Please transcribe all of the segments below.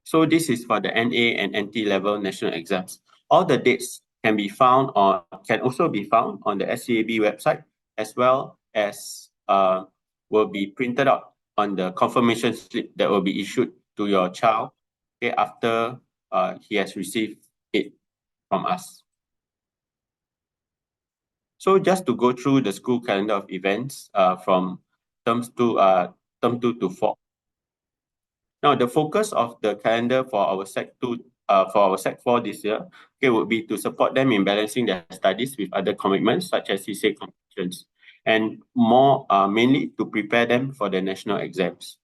So this is for the NA and NT level national exams. All the dates can also be found on the SCAB website, as well as will be printed out on the confirmation slip that will be issued to your child, okay, after he has received it from us. So just to go through the school calendar of events from term 2 to 4. Now, the focus of the calendar for our Sec 4 this year, okay, would be to support them in balancing their studies with other commitments such as CCA competitions, and more mainly to prepare them for the national exams.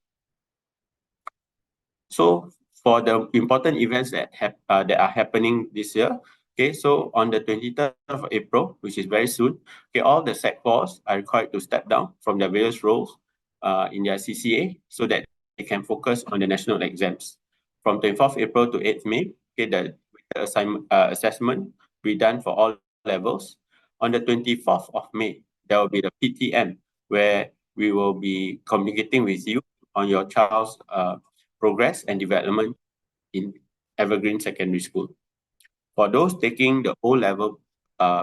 So for the important events that are happening this year, okay, so on the 23rd of April, which is very soon, okay, all the Sec 4s are required to step down from their various roles in their CCA so that they can focus on the national exams. From 24th April to 8th May, okay, the assessment will be done for all levels. On the 24th of May, there will be the PTM, where we will be communicating with you on your child's progress and development in Evergreen Secondary School. For those taking the O-level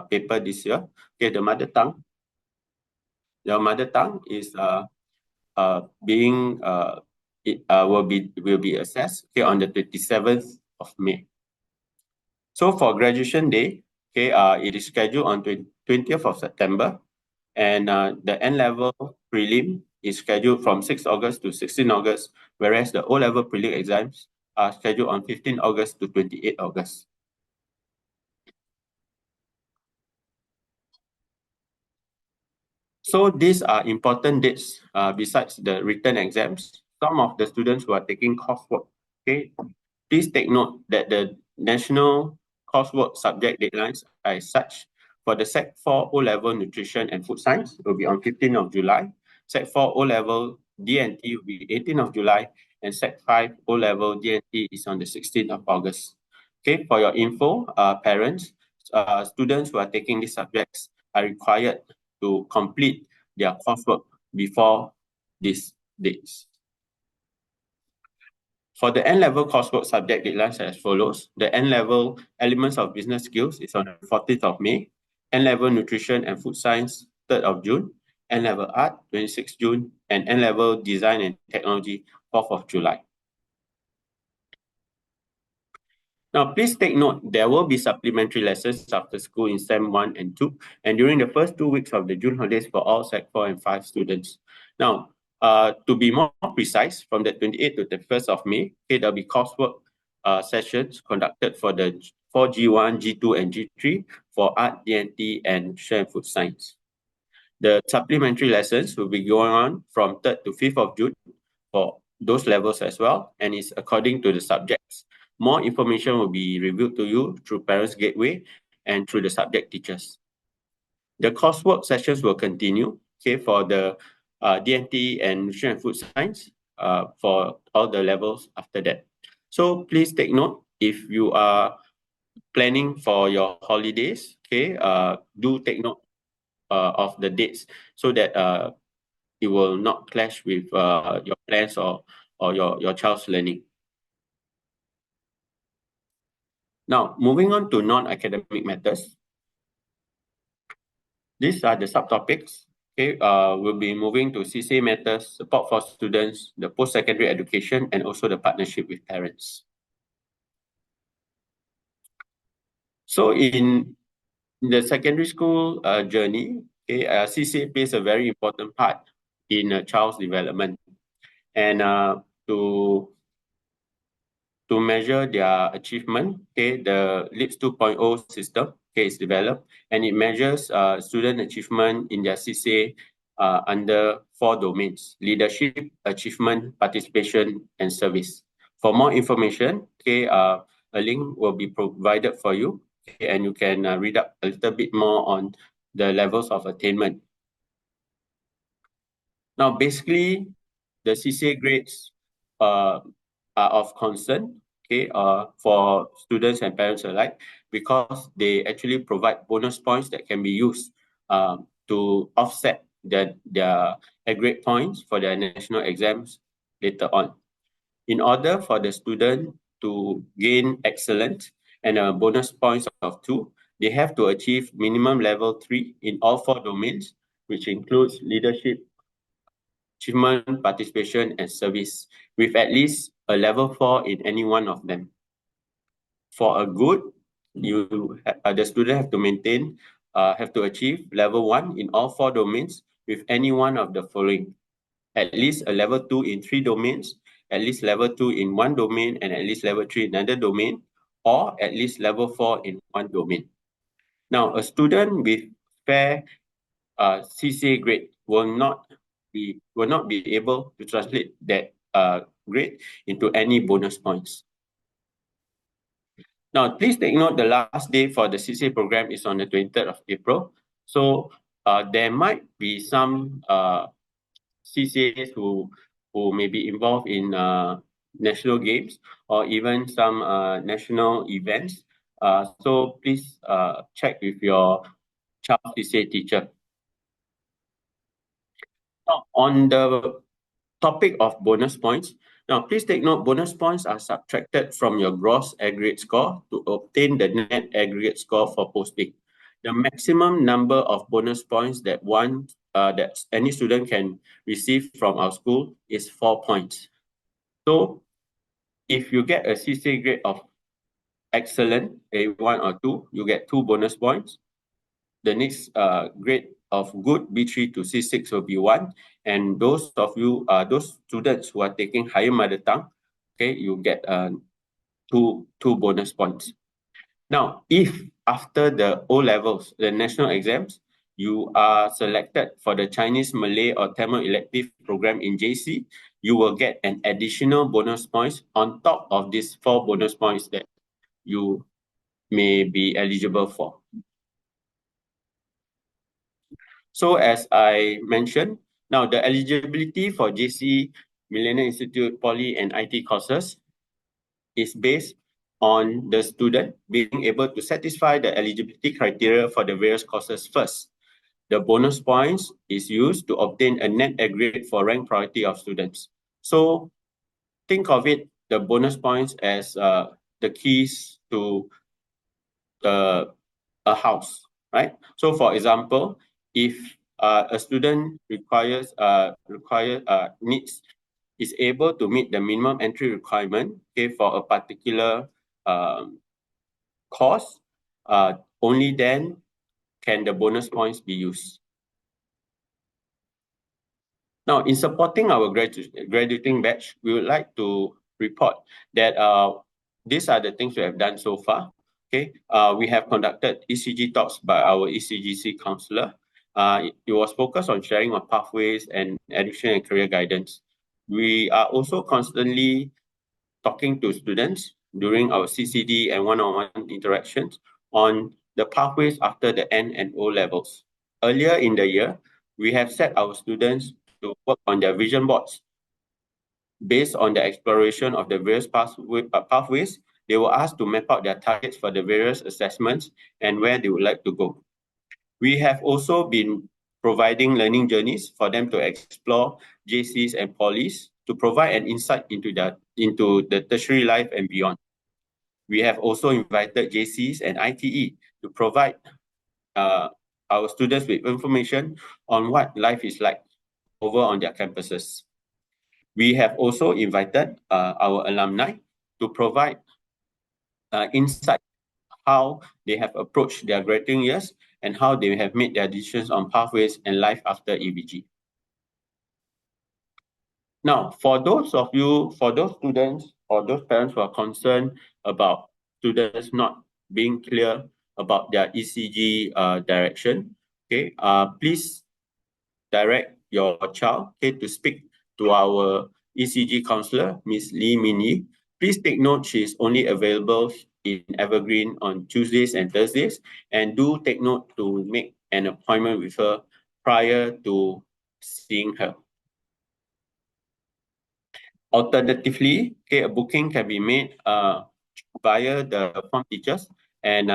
paper this year, okay, the mother tongue is will be assessed, okay, on the 27th of May. So for graduation day, okay, it is scheduled on 20th of September, and the N-level prelim is scheduled from 6 August to 16 August, whereas the O-level prelim exams are scheduled on 15 August to 28 August. So these are important dates besides the written exams. Some of the students who are taking coursework, okay, please take note that the national coursework subject deadlines are as such. For the Sec 4 O-level Nutrition and Food Science, it will be on 15th of July. Sec 4 O-level D&T will be 18th of July, and Sec 5 O-level D&T is on the 16th of August. Okay, for your info, parents, students who are taking these subjects are required to complete their coursework before these dates. For the N-level coursework subject deadlines as follows. The N-level Elements of Business Skills is on the 14th of May. N-level Nutrition and Food Science, 3rd of June. N-level Art, 26th June. And N-level Design and Technology, 4th of July. Now, please take note, there will be supplementary lessons after school in SEM 1 and 2, and during the first 2 weeks of the June holidays for all Sec 4 and 5 students. Now, to be more precise, from the 28th to the 1st of May, okay, there'll be coursework sessions conducted for G1, G2, and G3 for Art, D&T, and Nutrition and Food Science. The supplementary lessons will be going on from 3rd to 5th of June for those levels as well, and is according to the subjects. More information will be revealed to you through Parents Gateway and through the subject teachers. The coursework sessions will continue, okay, for the D&T and Nutrition and Food Science for all the levels after that. So please take note, if you are planning for your holidays, okay, do take note of the dates so that it will not clash with your plans or your child's learning. Now, moving on to non-academic matters. These are the subtopics. Okay, we'll be moving to CCA matters, support for students, the post-secondary education, and also the partnership with parents. So in the secondary school journey, okay, CCA plays a very important part in a child's development. And to measure their achievement, okay, the LIPS 2.0 system, okay, is developed, and it measures student achievement in their CCA under 4 domains: leadership, achievement, participation, and service. For more information, okay, a link will be provided for you, okay, and you can read up a little bit more on the levels of attainment. Now, basically, the CCA grades are of concern, okay, for students and parents alike, because they actually provide bonus points that can be used to offset their grade points for their national exams later on. In order for the student to gain excellence and a bonus points of 2, they have to achieve minimum level 3 in all 4 domains, which includes leadership, achievement, participation, and service, with at least a level 4 in any one of them. For a good, the student have to achieve level 1 in all 4 domains with any one of the following: at least a level 2 in 3 domains, at least level 2 in 1 domain, and at least level 3 in another domain, or at least level 4 in 1 domain. Now, a student with fair CCA grade will not be able to translate that grade into any bonus points. Now, please take note the last day for the CCA program is on the 23rd of April. So there might be some CCAs who may be involved in national games or even some national events. So please check with your child CCA teacher. Now, on the topic of bonus points, now please take note bonus points are subtracted from your gross aggregate score to obtain the net aggregate score for posting. The maximum number of bonus points that any student can receive from our school is 4 points. So if you get a CCA grade of excellent, A1 or 2, you get 2 bonus points. The next grade of good, B3 to C6 will be 1. And those students who are taking higher mother tongue, okay, you get two bonus points. Now, if after the O levels, the national exams, you are selected for the Chinese, Malay, or Tamil elective program in JC, you will get an additional bonus points on top of these 4 bonus points that you may be eligible for. So as I mentioned, now the eligibility for JC, Millennium Institute, Poly, and IT courses is based on the student being able to satisfy the eligibility criteria for the various courses first. The bonus points is used to obtain a net aggregate for rank priority of students. So think of it, the bonus points as the keys to a house, right? So for example, if a student is able to meet the minimum entry requirement, okay, for a particular course, only then can the bonus points be used. Now, in supporting our graduating batch, we would like to report that these are the things we have done so far. Okay, we have conducted ECG talks by our ECGC counselor. It was focused on sharing of pathways and education and career guidance. We are also constantly talking to students during our CCD and one-on-one interactions on the pathways after the N and O levels. Earlier in the year, we have set our students to work on their vision boards. Based on the exploration of the various pathways, they were asked to map out their targets for the various assessments and where they would like to go. We have also been providing learning journeys for them to explore JCs and polys to provide an insight into the tertiary life and beyond. We have also invited JCs and ITE to provide our students with information on what life is like over on their campuses. We have also invited our alumni to provide insight how they have approached their graduating years and how they have made their decisions on pathways and life after EVG. Now, for those students or those parents who are concerned about students not being clear about their ECG direction, okay, please direct your child, okay, to speak to our ECG counselor, Ms. Lee Min Yi. Please take note she is only available in Evergreen on Tuesdays and Thursdays, and do take note to make an appointment with her prior to seeing her. Alternatively, okay, a booking can be made via the form teachers, and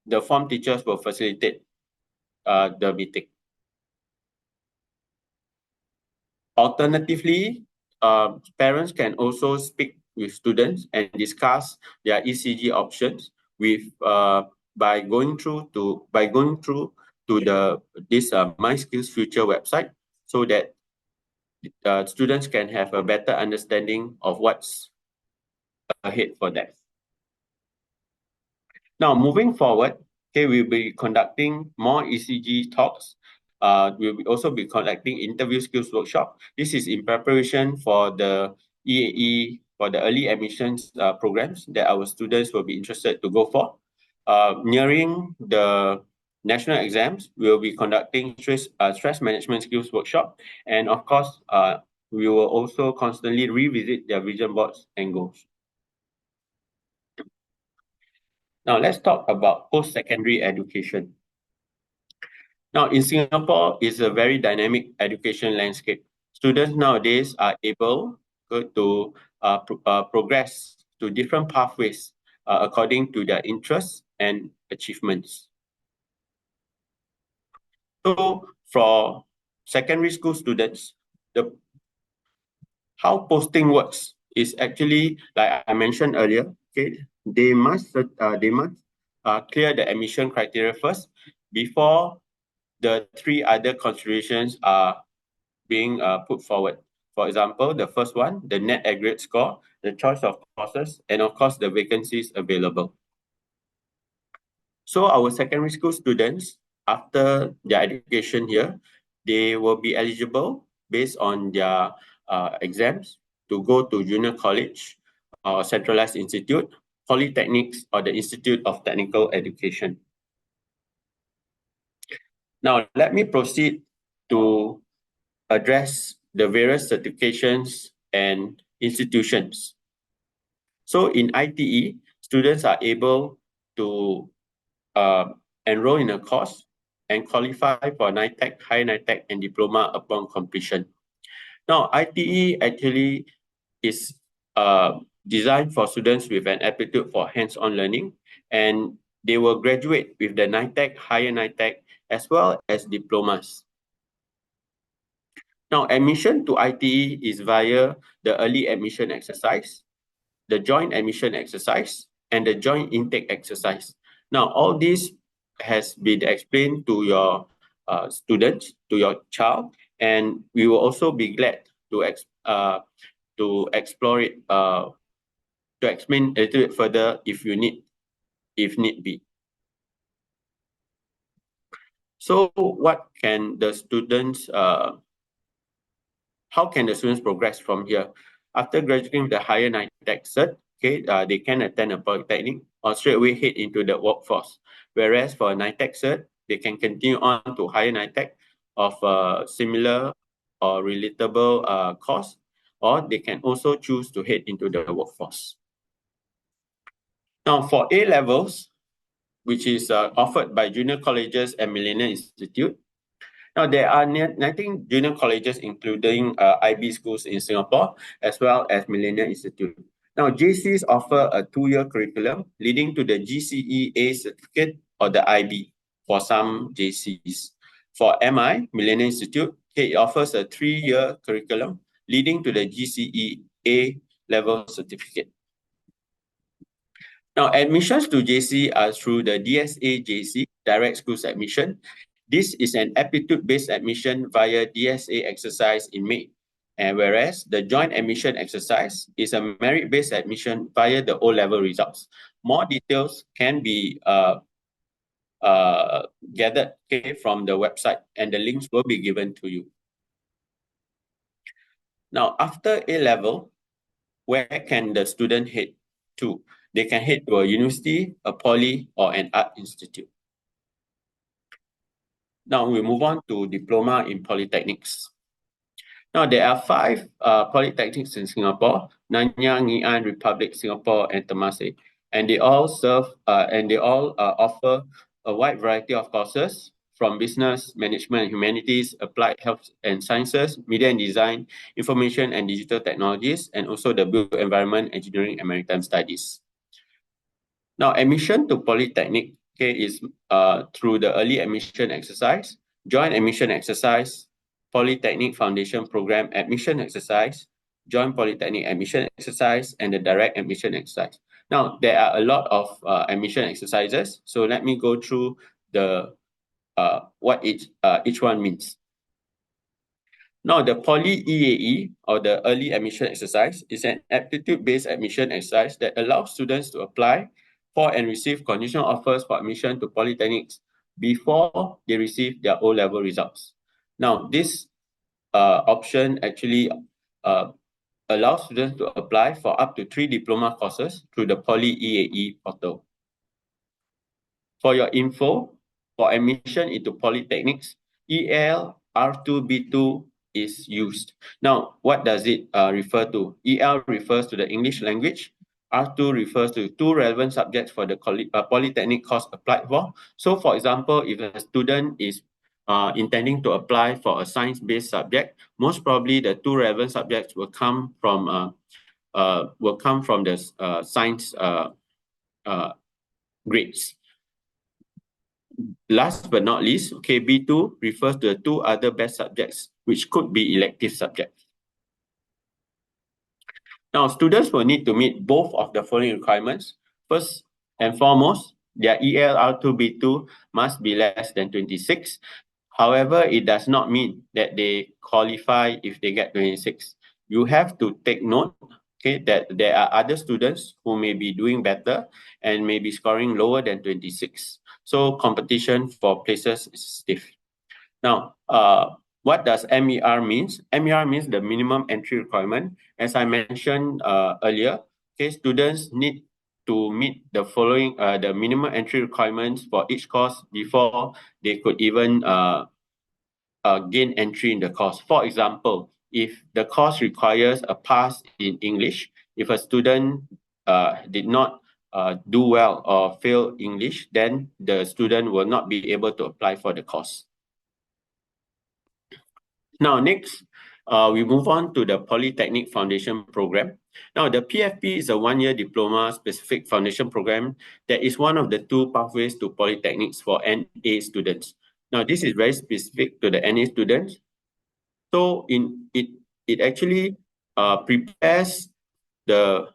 the form teachers will facilitate the meeting. Alternatively, parents can also speak with students and discuss their ECG options with by going through to the this My Skills Future website, so that students can have a better understanding of what's ahead for them. Now, moving forward, okay, we'll be conducting more ECG talks. We'll also be conducting interview skills workshop. This is in preparation for the EAE, for the early admissions programs that our students will be interested to go for. Nearing the national exams, we'll be conducting stress management skills workshop. And of course, we will also constantly revisit their vision boards and goals. Now, let's talk about post-secondary education. Now, in Singapore, it's a very dynamic education landscape. Students nowadays are able to progress to different pathways according to their interests and achievements. So, for secondary school students, how posting works is actually, like I mentioned earlier, okay, they must clear the admission criteria first before the three other considerations are being put forward. For example, the first one, the net aggregate score, the choice of courses, and of course, the vacancies available. So our secondary school students, after their education here, they will be eligible based on their exams to go to junior college or centralized institute, polytechnics, or the Institute of Technical Education. Now, let me proceed to address the various certifications and institutions. So in ITE, students are able to enroll in a course and qualify for NITEC, higher NITEC, and diploma upon completion. Now, ITE actually is designed for students with an aptitude for hands-on learning, and they will graduate with the NITEC, higher NITEC, as well as diplomas. Now, admission to ITE is via the early admission exercise, the joint admission exercise, and the joint intake exercise. Now, all this has been explained to your students, to your child, and we will also be glad to explore it, to explain a little bit further if need be. So, what can the students? How can the students progress from here? After graduating with the higher NITEC cert, okay, they can attend a polytechnic or straight away head into the workforce. Whereas for a NITEC cert, they can continue on to higher NITEC of a similar or relatable course, or they can also choose to head into the workforce. Now, for A levels, which is offered by junior colleges and Millennium Institute, now, there are 19 junior colleges, including IB schools in Singapore, as well as Millennium Institute. Now, JCs offer a 2-year curriculum leading to the GCE A certificate or the IB for some JCs. For MI, Millennium Institute, okay, it offers a 3-year curriculum leading to the GCE A level certificate. Now, admissions to JC are through the DSA JC, Direct Schools Admission. This is an aptitude-based admission via DSA exercise in May, and whereas the joint admission exercise is a merit-based admission via the O-level results. More details can be gathered from the website, and the links will be given to you. Now, after A-level, where can the student head to? They can head to a university, a poly, or an art institute. Now we move on to diploma in polytechnics. Now there are 5 polytechnics in Singapore: Nanyang, Ngee Ann, Republic, Singapore, and Temasek, and they all offer a wide variety of courses from business, management and humanities, applied health and sciences, media and design, information and digital technologies, and also the built environment, engineering, and maritime studies. Now, admission to polytechnic is through the early admission exercise, joint admission exercise, polytechnic foundation program admission exercise, joint polytechnic admission exercise, and the direct admission exercise. Now, there are a lot of admission exercises, so let me go through the what each one means. Now, the Poly EAE, or the Early Admission Exercise, is an aptitude-based admission exercise that allows students to apply for and receive conditional offers for admission to polytechnics before they receive their O-level results. Now, this option actually allows students to apply for up to 3 diploma courses through the Poly EAE portal. For your info, for admission into polytechnics, EL R2B2 is used. Now, what does it refer to? EL refers to the English language. R2 refers to 2 relevant subjects for the polytechnic course applied for. So, for example, if a student is intending to apply for a science-based subject, most probably the 2 relevant subjects will come from the science grades. Last but not least, B2 refers to the 2 other best subjects, which could be elective subjects. Now, students will need to meet both of the following requirements. First and foremost, their ELR2B2 must be less than 26. However, it does not mean that they qualify if they get 26. You have to take note, that there are other students who may be doing better and may be scoring lower than 26. So competition for places is stiff. Now, what does MER means? MER means the minimum entry requirement. As I mentioned earlier, students need to meet the following, the minimum entry requirements for each course before they could even gain entry in the course. For example, if the course requires a pass in English, if a student did not do well or fail English, then the student will not be able to apply for the course. Now, next, we move on to the Polytechnic Foundation Program. Now, the PFP is a 1-year diploma specific foundation program that is one of the 2 pathways to polytechnics for NA students. Now, this is very specific to the NA students. So, it actually prepares the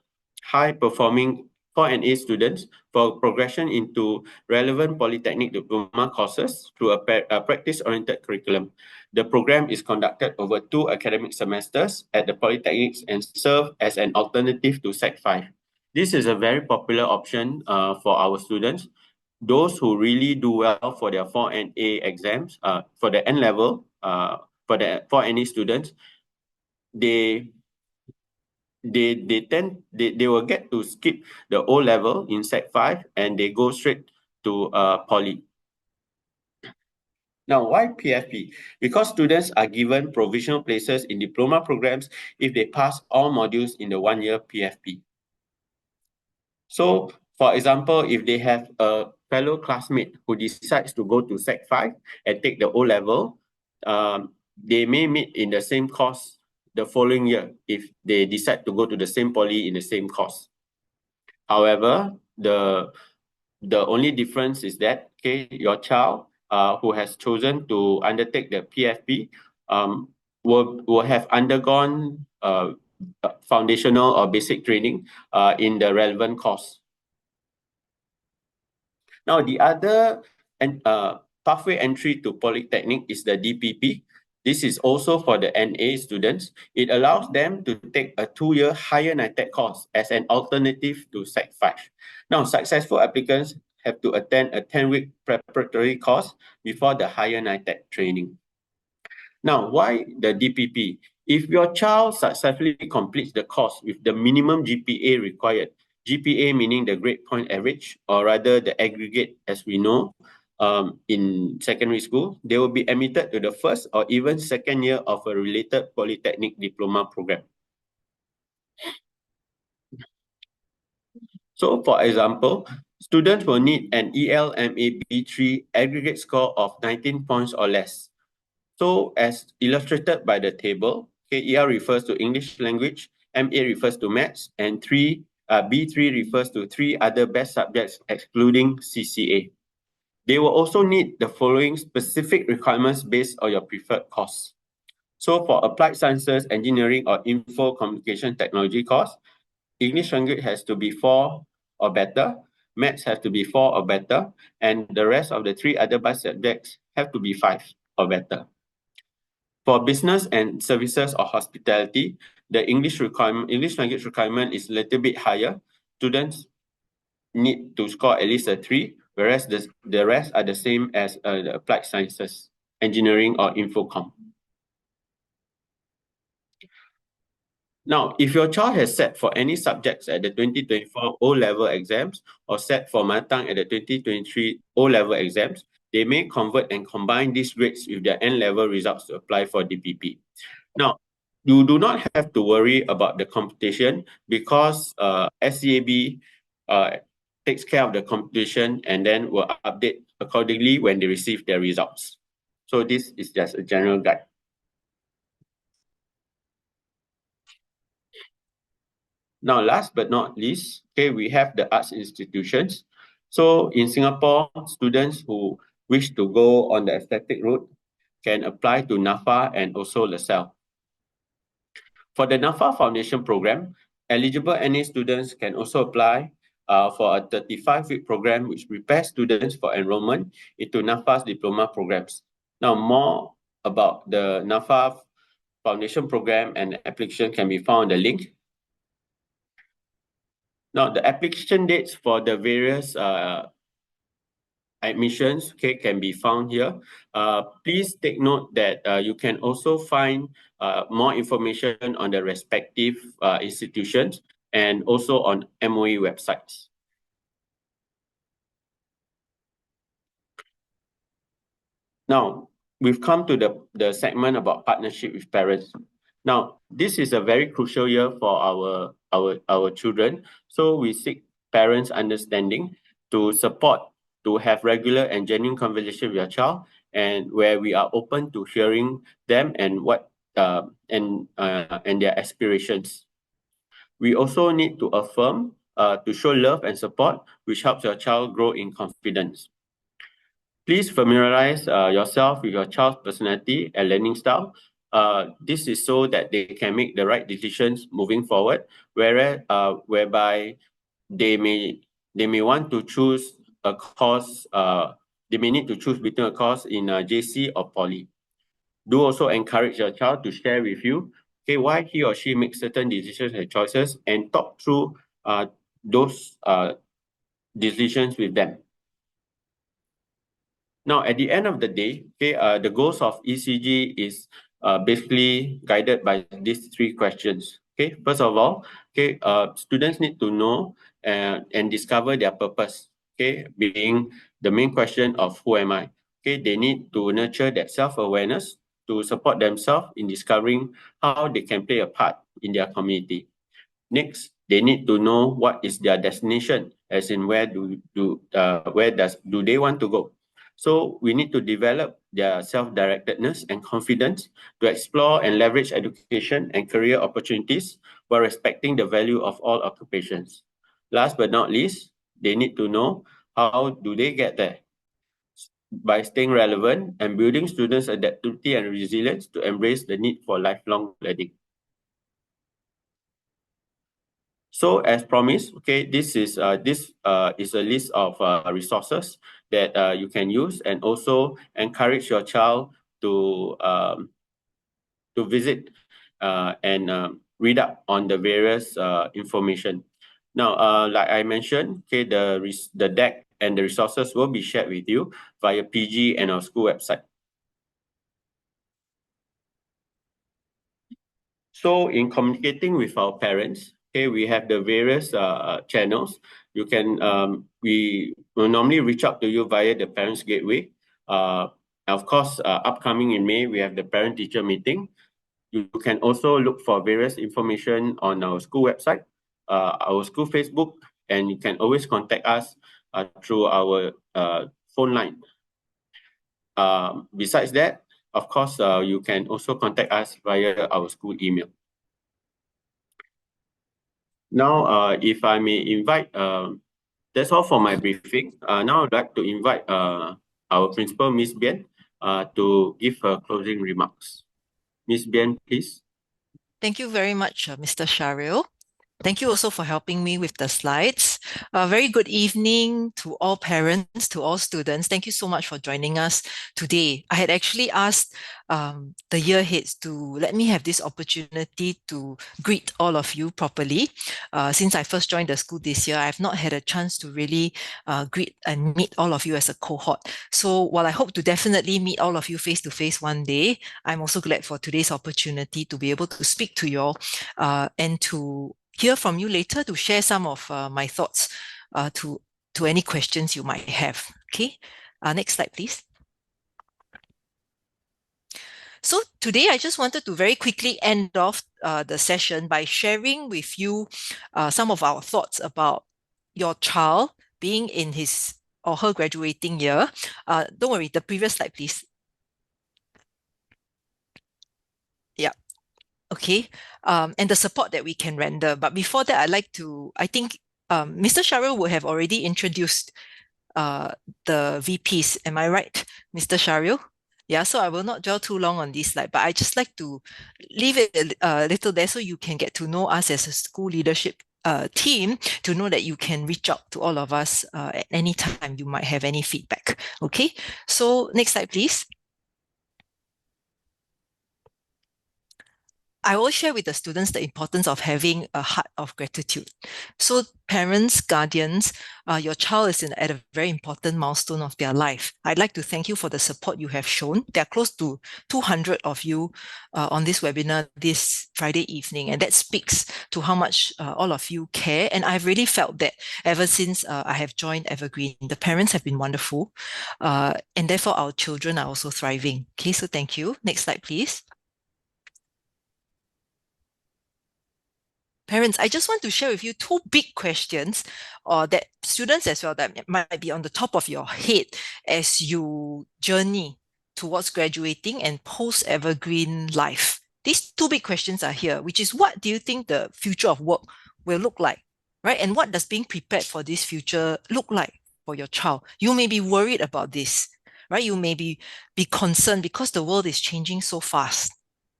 high-performing for NA students for progression into relevant polytechnic diploma courses through a practice-oriented curriculum. The program is conducted over 2 academic semesters at the polytechnics and serve as an alternative to Sec 5. This is a very popular option for our students. Those who really do well for their 4NA exams, for the N level, for the 4NA students, they will get to skip the O level in Sec 5 and they go straight to poly. Now, why PFP? Because students are given provisional places in diploma programs if they pass all modules in the 1-year PFP. So, for example, if they have a fellow classmate who decides to go to Sec 5 and take the O level, they may meet in the same course the following year if they decide to go to the same poly in the same course. However, the only difference is that your child who has chosen to undertake the PFP will have undergone foundational or basic training in the relevant course. Now, the other pathway entry to polytechnic is the DPP. This is also for the NA students. It allows them to take a 2-year higher NITEC course as an alternative to Sec 5. Now, successful applicants have to attend a 10-week preparatory course before the higher NITEC training. Now, why the DPP? If your child successfully completes the course with the minimum GPA required, GPA meaning the grade point average, or rather the aggregate as we know in secondary school, they will be admitted to the first or even second year of a related polytechnic diploma program. So, for example, students will need an ELMAB3 aggregate score of 19 points or less. So, as illustrated by the table, EL refers to English language, MA refers to maths, and B3 refers to 3 other best subjects excluding CCA. They will also need the following specific requirements based on your preferred course. So for applied sciences, engineering, or info communication technology course, English language has to be 4 or better, maths has to be 4 or better, and the rest of the 3 other bus subjects have to be 5 or better. For business and services or hospitality, the English language requirement is a little bit higher. Students need to score at least a 3, whereas the rest are the same as the applied sciences, engineering, or infocom. Now, if your child has set for any subjects at the 2024 O-level exams or set for mother tongue at the 2023 O-level exams, they may convert and combine these grades with their N-level results to apply for DPP. Now, you do not have to worry about the competition because SCAB takes care of the competition and then will update accordingly when they receive their results. So this is just a general guide. Now, last but not least, okay, we have the arts institutions. So in Singapore, students who wish to go on the aesthetic route can apply to NAFA and also LaSalle. For the NAFA Foundation Program, eligible NA students can also apply for a 35-week program which prepares students for enrollment into NAFA's diploma programs. Now, more about the NAFA Foundation Program and application can be found in the link. Now, the application dates for the various admissions can be found here. Please take note that you can also find more information on the respective institutions and also on MOE websites. Now, we've come to the segment about partnership with parents. Now, this is a very crucial year for our children. So we seek parents' understanding to support, to have regular and genuine conversation with your child, and where we are open to hearing them and and their aspirations. We also need to affirm, to show love and support, which helps your child grow in confidence. Please familiarize yourself with your child's personality and learning style. This is so that they can make the right decisions moving forward, whereby they may want to choose a course. They may need to choose between a course in JC or Poly. Do also encourage your child to share with you, okay, why he or she makes certain decisions and choices, and talk through those decisions with them. Now, at the end of the day, okay, the goals of ECG is basically guided by these 3 questions. Okay, first of all, okay, students need to know and discover their purpose. Okay, being the main question of who am I? Okay, they need to nurture that self-awareness to support themselves in discovering how they can play a part in their community. Next, they need to know what is their destination, as in where do they want to go. So we need to develop their self-directedness and confidence to explore and leverage education and career opportunities while respecting the value of all occupations. Last but not least, they need to know how do they get there by staying relevant and building students' adaptability and resilience to embrace the need for lifelong learning. So as promised, okay, this is a list of resources that you can use, and also encourage your child to visit and read up on the various information. Now, like I mentioned, okay, the deck and the resources will be shared with you via PG and our school website. So in communicating with our parents, okay, we have the various channels. You can we will normally reach out to you via the Parents Gateway. Of course, upcoming in May, we have the parent-teacher meeting. You can also look for various information on our school website, our school Facebook, and you can always contact us through our phone line. Besides that, of course, you can also contact us via our school email. Now, if I may invite, that's all for my briefing. Now I'd like to invite our principal, Ms. Bien, to give her closing remarks. Ms. Bien, please. Thank you very much, Mr. Sharil. Thank you also for helping me with the slides. Very good evening to all parents, to all students. Thank you so much for joining us today. I had actually asked the year heads to let me have this opportunity to greet all of you properly. Since I first joined the school this year, I've not had a chance to really greet and meet all of you as a cohort. So while I hope to definitely meet all of you face to face one day, I'm also glad for today's opportunity to be able to speak to you all and to hear from you later to share some of my thoughts to any questions you might have. Okay, next slide, please. So today I just wanted to very quickly end off the session by sharing with you some of our thoughts about your child being in his or her graduating year. Don't worry, the previous slide, please. Yeah. Okay, and the support that we can render. But before that, I think Mr. Sharil would have already introduced the VPs. Am I right, Mr. Sharil? Yeah, so I will not dwell too long on this slide, but I just like to leave it a little there so you can get to know us as a school leadership team, to know that you can reach out to all of us at any time you might have any feedback. Okay, so next slide, please. I always share with the students the importance of having a heart of gratitude. So parents, guardians, your child is at a very important milestone of their life. I'd like to thank you for the support you have shown. There are close to 200 of you on this webinar this Friday evening, and that speaks to how much all of you care. And I've really felt that ever since I have joined Evergreen. The parents have been wonderful, and therefore our children are also thriving. Okay, so thank you. Next slide, please. Parents, I just want to share with you two big questions that students as well that might be on the top of your head as you journey towards graduating and post-evergreen life. These two big questions are here, which is, what do you think the future of work will look like, right? And what does being prepared for this future look like for your child? You may be worried about this, right? You may be concerned because the world is changing so fast,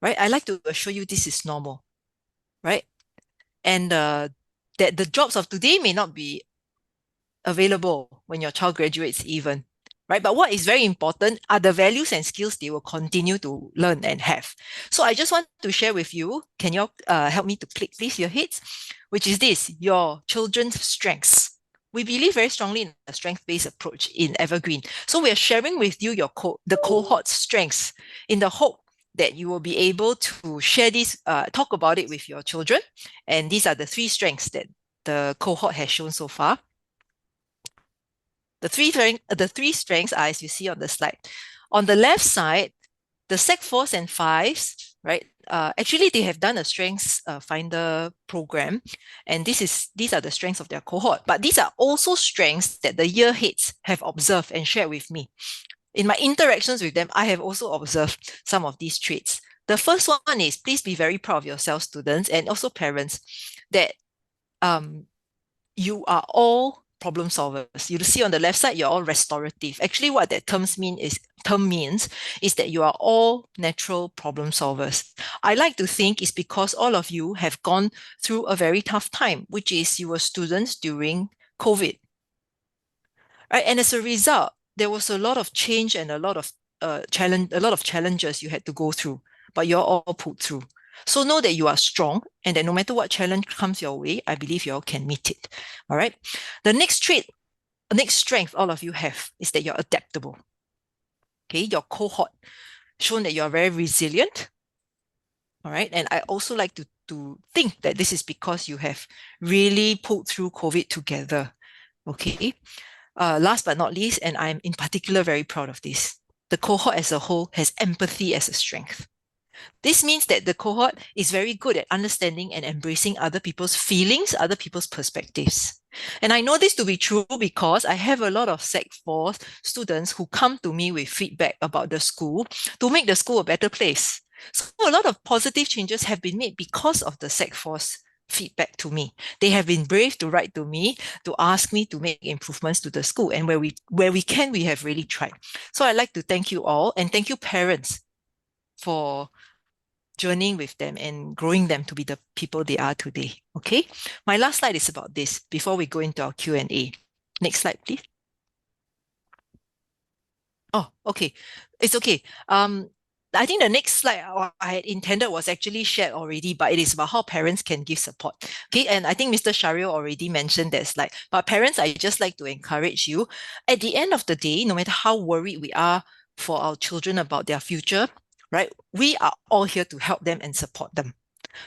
right? I like to assure you this is normal, right? And that the jobs of today may not be available when your child graduates even, right? But what is very important are the values and skills they will continue to learn and have. So I just want to share with you, can you help me to click please your heads, which is this, your children's strengths. We believe very strongly in a strength-based approach in Evergreen. So we are sharing with you the cohort's strengths in the hope that you will be able to share this, talk about it with your children. And these are the three strengths that the cohort has shown so far. The three strengths are as you see on the slide. On the left side, the Sec 4s and 5s, right? Actually, they have done a strengths finder program, and these are the strengths of their cohort. But these are also strengths that the year heads have observed and shared with me. In my interactions with them, I have also observed some of these traits. The first one is, please be very proud of yourself, students, and also parents, that you are all problem solvers. You see on the left side, you're all restorative. Actually, what that term means is that you are all natural problem solvers. I like to think it's because all of you have gone through a very tough time, which is you were students during COVID. Right? And as a result, there was a lot of change and a lot of challenges you had to go through, but you're all pulled through. So know that you are strong and that no matter what challenge comes your way, I believe you all can meet it. All right. The next strength all of you have is that you're adaptable. Okay. Your cohort shown that you're very resilient. All right. And I also like to think that this is because you have really pulled through COVID together. Okay. Last but not least, and I'm in particular very proud of this, the cohort as a whole has empathy as a strength. This means that the cohort is very good at understanding and embracing other people's feelings, other people's perspectives. And I know this to be true because I have a lot of Sec 4 students who come to me with feedback about the school to make the school a better place. So a lot of positive changes have been made because of the Sec 4's feedback to me. They have been brave to write to me, to ask me to make improvements to the school. And where we can, we have really tried. So I'd like to thank you all and thank you parents for journeying with them and growing them to be the people they are today. Okay. My last slide is about this before we go into our Q&A. Next slide, please. Oh, okay. It's okay. I think the next slide I had intended was actually shared already, but it is about how parents can give support. Okay, and I think Mr. Shahril already mentioned that slide. But parents, I just like to encourage you, at the end of the day, no matter how worried we are for our children about their future, right? We are all here to help them and support them.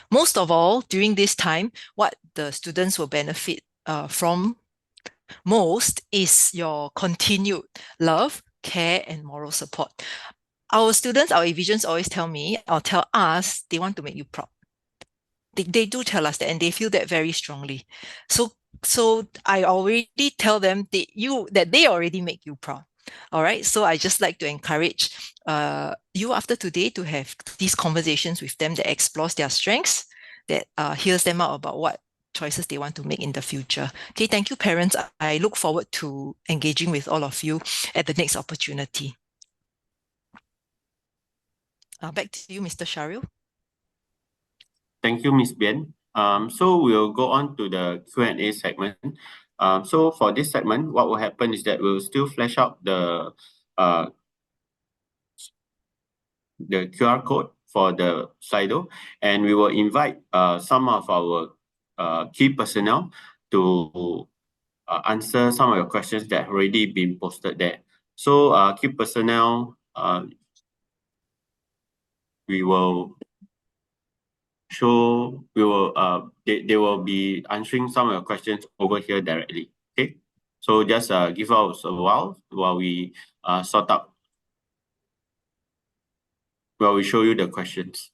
Most of all, during this time, what the students will benefit from most is your continued love, care, and moral support. Our students, our Avisions always tell me, or tell us, they want to make you proud. They do tell us that, and they feel that very strongly. So I already tell them that they already make you proud. All right. So I just like to encourage you after today to have these conversations with them that explores their strengths, that hears them out about what choices they want to make in the future. Okay, thank you, parents. I look forward to engaging with all of you at the next opportunity. Back to you, Mr. Shahril. Thank you, Ms. Bien. So we'll go on to the Q&A segment. So for this segment, what will happen is that we'll still flash out the QR code for the Slido, and we will invite some of our key personnel to answer some of your questions that have already been posted there. So key personnel, they will be answering some of your questions over here directly. Okay, so just give us a while we sort out, while we show you the questions.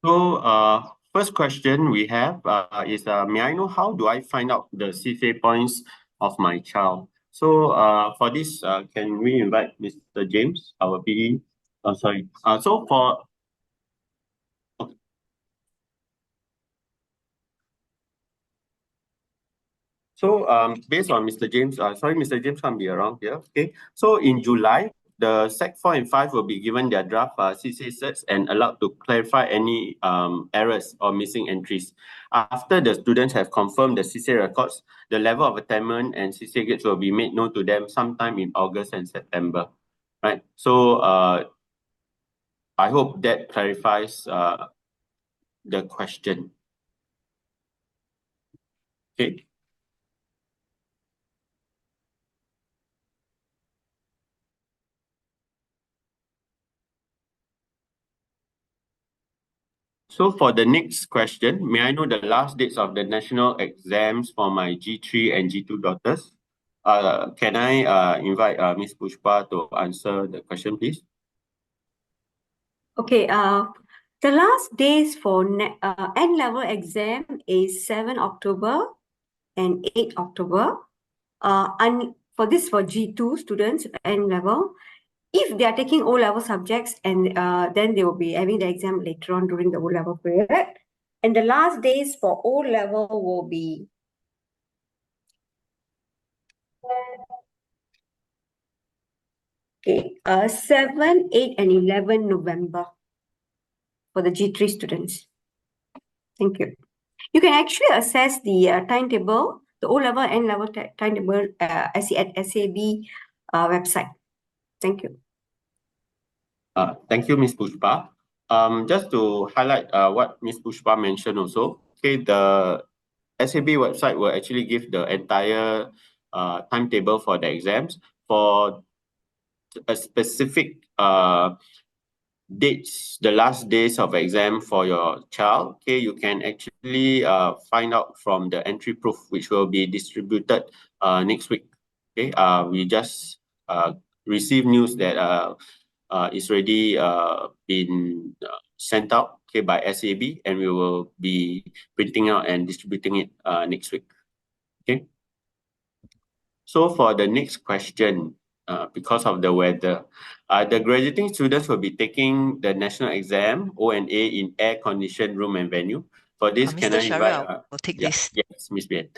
So first question we have is, may I know how do I find out the CSA points of my child? So for this, can we invite Mr. James, our PE? Sorry. So for based on Mr. James, sorry, Mr. James can't be around here. Okay. So in July, the Sec 4 and 5 will be given their draft CSA certs and allowed to clarify any errors or missing entries. After the students have confirmed the CSA records, the level of attainment and CSA grades will be made known to them sometime in August and September. Right. So I hope that clarifies the question. Okay. So for the next question, may I know the last dates of the national exams for my G3 and G2 daughters? Can I invite Ms. Pushpa to answer the question, please? Okay, the last days for N-level exam is 7 October and 8 October. And for G2 students, N-level, if they are taking O-level subjects, and then they will be having the exam later on during the O-level period. And the last days for O-level will be okay, 7, 8, and 11 November for the G3 students. Thank you. You can actually access the timetable, the O-level and N-level timetable at SAB website. Thank you. Thank you, Ms. Pushpa. Just to highlight what Ms. Pushpa mentioned also, okay, the SAB website will actually give the entire timetable for the exams. For a specific dates, the last days of exam for your child, okay, you can actually find out from the entry proof, which will be distributed next week. Okay, we just received news that is already been sent out, okay, by SAB, and we will be printing out and distributing it next week. Okay. So for the next question, because of the weather, the graduating students will be taking the national exam ONA in air-conditioned room and venue. For this, can Mr. I invite? Shahril, I'll take Yeah, this. yes, Miss Bien.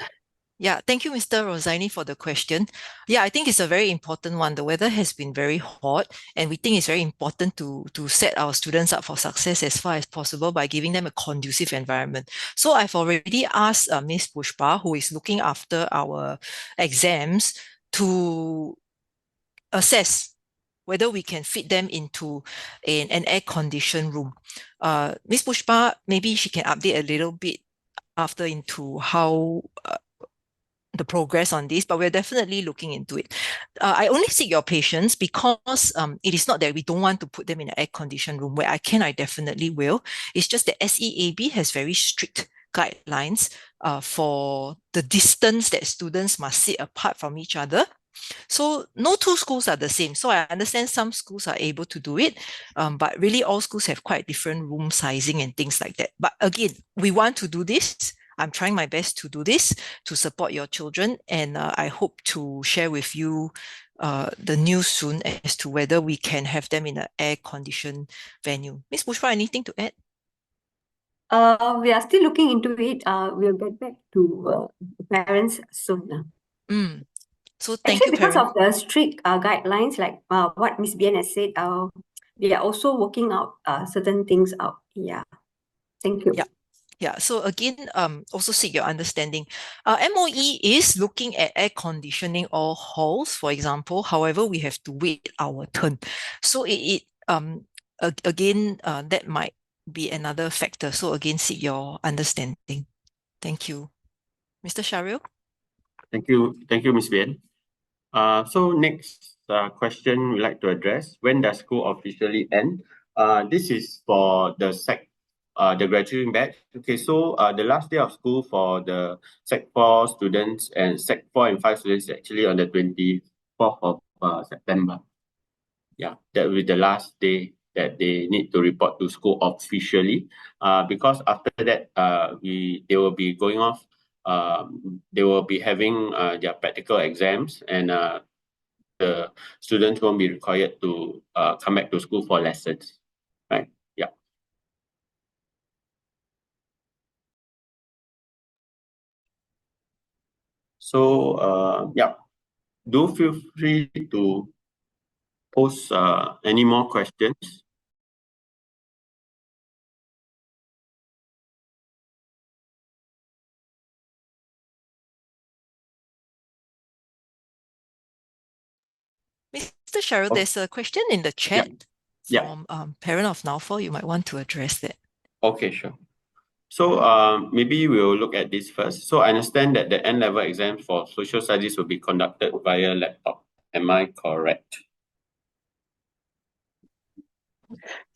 Yeah, thank you, Mr. Rosani, for the question. Yeah, I think it's a very important one. The weather has been very hot, and we think it's very important to set our students up for success as far as possible by giving them a conducive environment. So I've already asked Ms. Pushpa, who is looking after our exams, to assess whether we can fit them into an air-conditioned room. Ms. Pushpa, maybe she can update a little bit after into how the progress on this, but we're definitely looking into it. I only seek your patience because it is not that we don't want to put them in an air-conditioned room. Where I can, I definitely will. It's just that SEAB has very strict guidelines for the distance that students must sit apart from each other. So no two schools are the same. So I understand some schools are able to do it, but really all schools have quite different room sizing and things like that. But again, we want to do this. I'm trying my best to do this to support your children, and I hope to share with you the news soon as to whether we can have them in an air-conditioned venue. Ms. Pushpa, anything to add? We are still looking into it. We'll get back to parents soon. So thank Actually, you, because parents. of the strict guidelines, like what Miss Bien has said, they are also working out certain things out. Yeah. Thank you. Yeah. Yeah, so again, also seek your understanding. MOE is looking at air conditioning all halls, for example. However, we have to wait our turn. So again, that might be another factor. So again, seek your understanding. Thank you. Mr. Shahril? Thank you, Miss Bien. So next question we'd like to address: when does school officially end? This is for the graduating batch. Okay, so the last day of school for the Sec 4 students and Sec 4 and 5 students is actually on the 24th of September. Yeah, that will be the last day that they need to report to school officially. Because after that, they will be going off. They will be having their practical exams, and the students won't be required to come back to school for lessons, right? Yeah. So yeah, do feel free to post any more questions. Mr. Shahril, there's a question in the chat Yeah. from parent of Naufal. You might want to address that. Okay, sure. So maybe we'll look at this first. So I understand that the N-level exams for social studies will be conducted via laptop. Am I correct?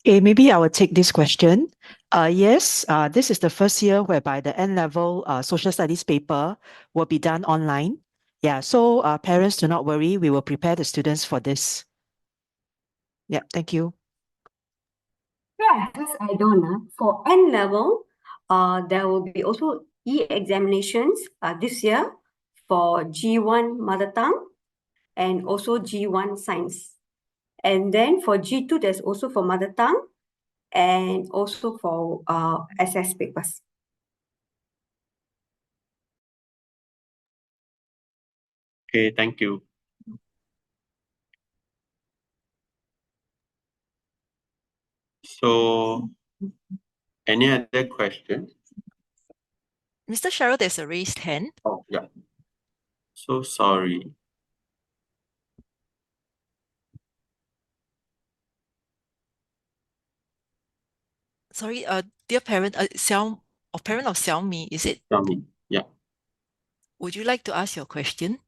Maybe I will take this question. Yes, this is the first year whereby the N-level social studies paper will be done online. Yeah, so parents, do not worry. We will prepare the students for this. Yeah, thank you. Yeah, just add on. For N level, there will be also e-examinations this year for G1 Mother Tongue and also G1 Science. And then for G2, there's also for Mother Tongue and also for SS papers. Okay, thank you. So, any other questions? Mr. Shahril, there's a raised hand. Oh, yeah. So sorry. Sorry, dear parent, parent of Xiaomi, is it? Tell me. Yeah. Would you like to ask your question?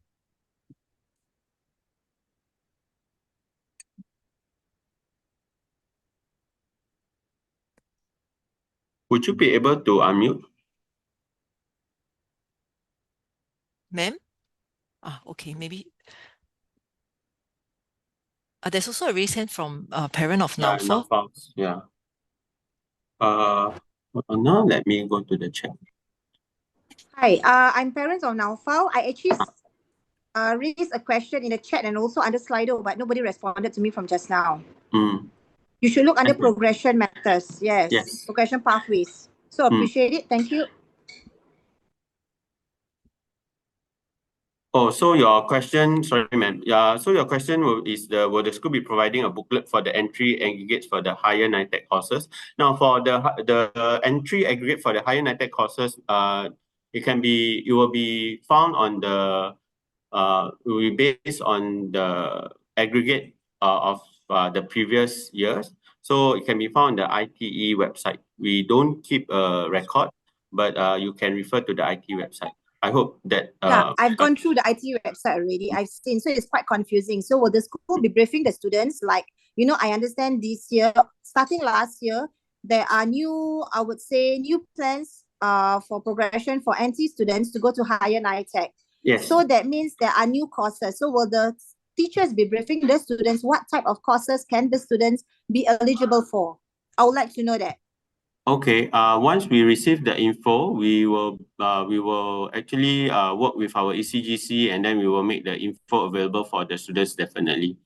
Would you be able to unmute? Ma'am? Okay, maybe. There's also a raised hand from a parent of Yeah, Naufal. Naufal, yeah. Hold on now, let me go to the chat. Hi, I'm parents of Naufal. I actually raised a question in the chat and also under Slido, but nobody responded to me from just now. Mm. You should look under Okay. progression matters. Yes. Yes. Progression pathways. So appreciate it. Thank you. Oh, so your question, sorry, ma'am. Yeah, so your question will the school be providing a booklet for the entry aggregates for the higher NITEC courses? Now, for the entry aggregate for the higher NITEC courses, it will be found on the will be based on the aggregate of the previous years. So it can be found on the ITE website. We don't keep a record, but you can refer to the ITE website. I hope that Yeah, I've gone through the IT website already. I've seen, so it's quite confusing. So will the school be briefing the students? Like, I understand this year, starting last year, there are new, I would say, new plans for progression for NT students to go to higher NITEC. yes. So that means there are new courses. So will the teachers be briefing the students? What type of courses can the students be eligible for? I would like to know that. Okay. Once we receive the info, we will actually work with our ECGC, and then we will make the info available for the students definitely.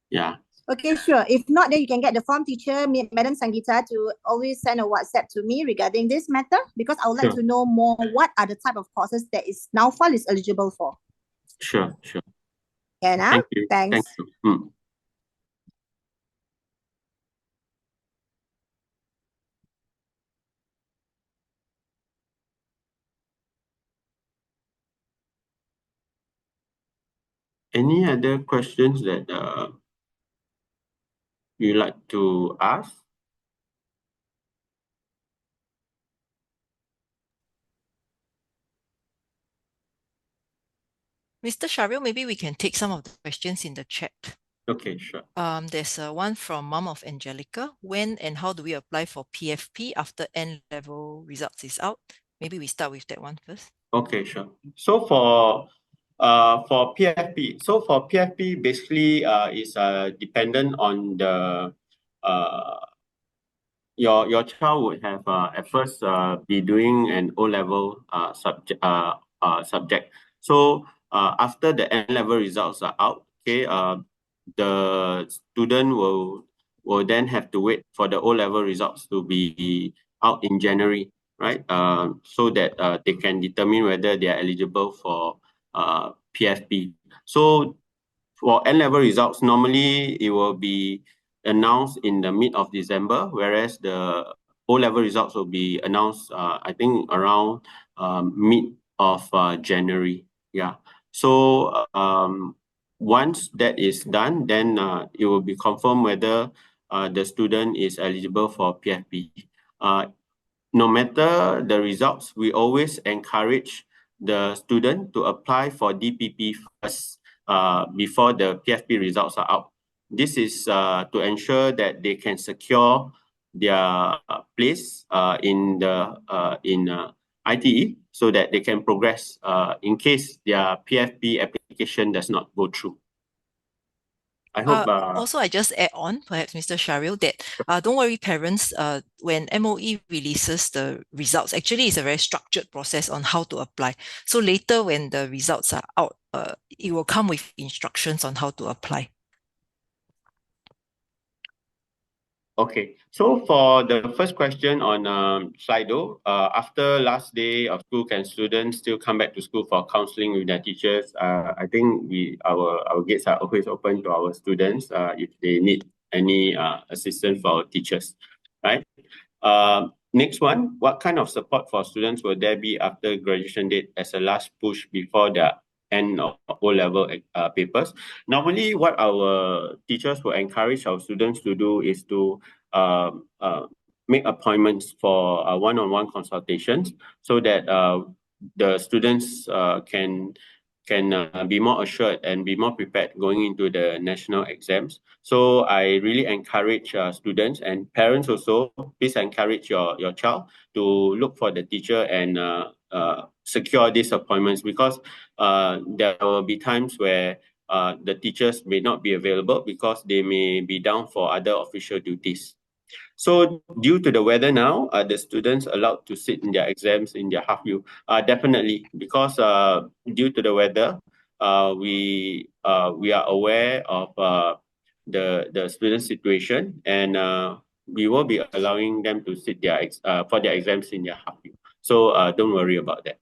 Yeah. Okay, sure. If not, then you can get the form teacher, Madam Sangeeta, to always send a WhatsApp to me regarding this matter, because I would like Sure. to know more what are the type of courses that Naufal is eligible for. Sure. Yeah, Thank you. thanks. Thank you. Any other questions that you like to ask? Mr. Shahril, maybe we can take some of the questions in the chat. Okay, sure. There's one from Mom of Angelica. When and how do we apply for PFP after N-level results is out? Maybe we start with that one first. Okay, sure. So for PFP, basically is dependent on the your child would have at first be doing an O-level subject. So after the N-level results are out, okay, the student will then have to wait for the O-level results to be out in January, right? So that they can determine whether they are eligible for PFP. So for N-level results, normally it will be announced in the mid of December, whereas the O-level results will be announced, I think, around mid of January. Yeah. So once that is done, then it will be confirmed whether the student is eligible for PFP. No matter the results, we always encourage the student to apply for DPP first before the PFP results are out. This is to ensure that they can secure their place in ITE so that they can progress in case their PFP application does not go through. I hope. Also, I just add on, perhaps, Mr. Shahril, that don't worry, parents, when MOE releases the results, actually it's a very structured process on how to apply. So later when the results are out, it will come with instructions on how to apply. Okay, so for the first question on Slido, after last day of school, can students still come back to school for counseling with their teachers? I think our gates are always open to our students if they need any assistance for our teachers, right? Next one, what kind of support for students will there be after graduation date as a last push before their end of O-level papers? Normally, what our teachers will encourage our students to do is to make appointments for one-on-one consultations so that the students can be more assured and be more prepared going into the national exams. So I really encourage students and parents also, please encourage your child to look for the teacher and secure these appointments, because there will be times where the teachers may not be available because they may be down for other official duties. So due to the weather now, are the students allowed to sit in their exams in their half view? Definitely, because due to the weather, we are aware of the student situation, and we will be allowing them to sit for their exams in their half view. So don't worry about that.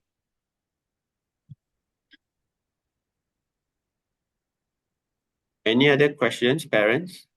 Any other questions, parents?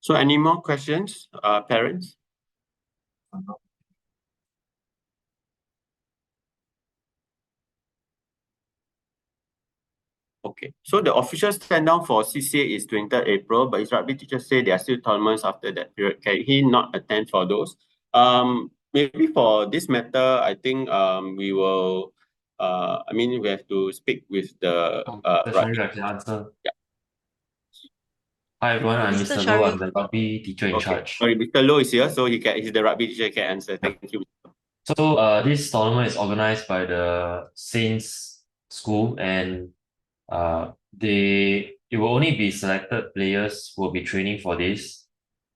So any more questions, parents? Okay, so the official stand down for CCA is 23rd April, but his rugby teacher say there are still tournaments after that period. Can he not attend for those? Maybe for this matter, I think we will. I mean, we have to speak with the Mr. rugby. Sharif, I can answer. Yeah. Hi everyone, I'm Mr. Mr. Low. I'm Sharif. the rugby teacher in Okay, charge. sorry, Mr. Low is here, so he's the rugby teacher, can answer. Thank you. So this tournament is organized by the Saints School, and it will only be selected players who will be training for this,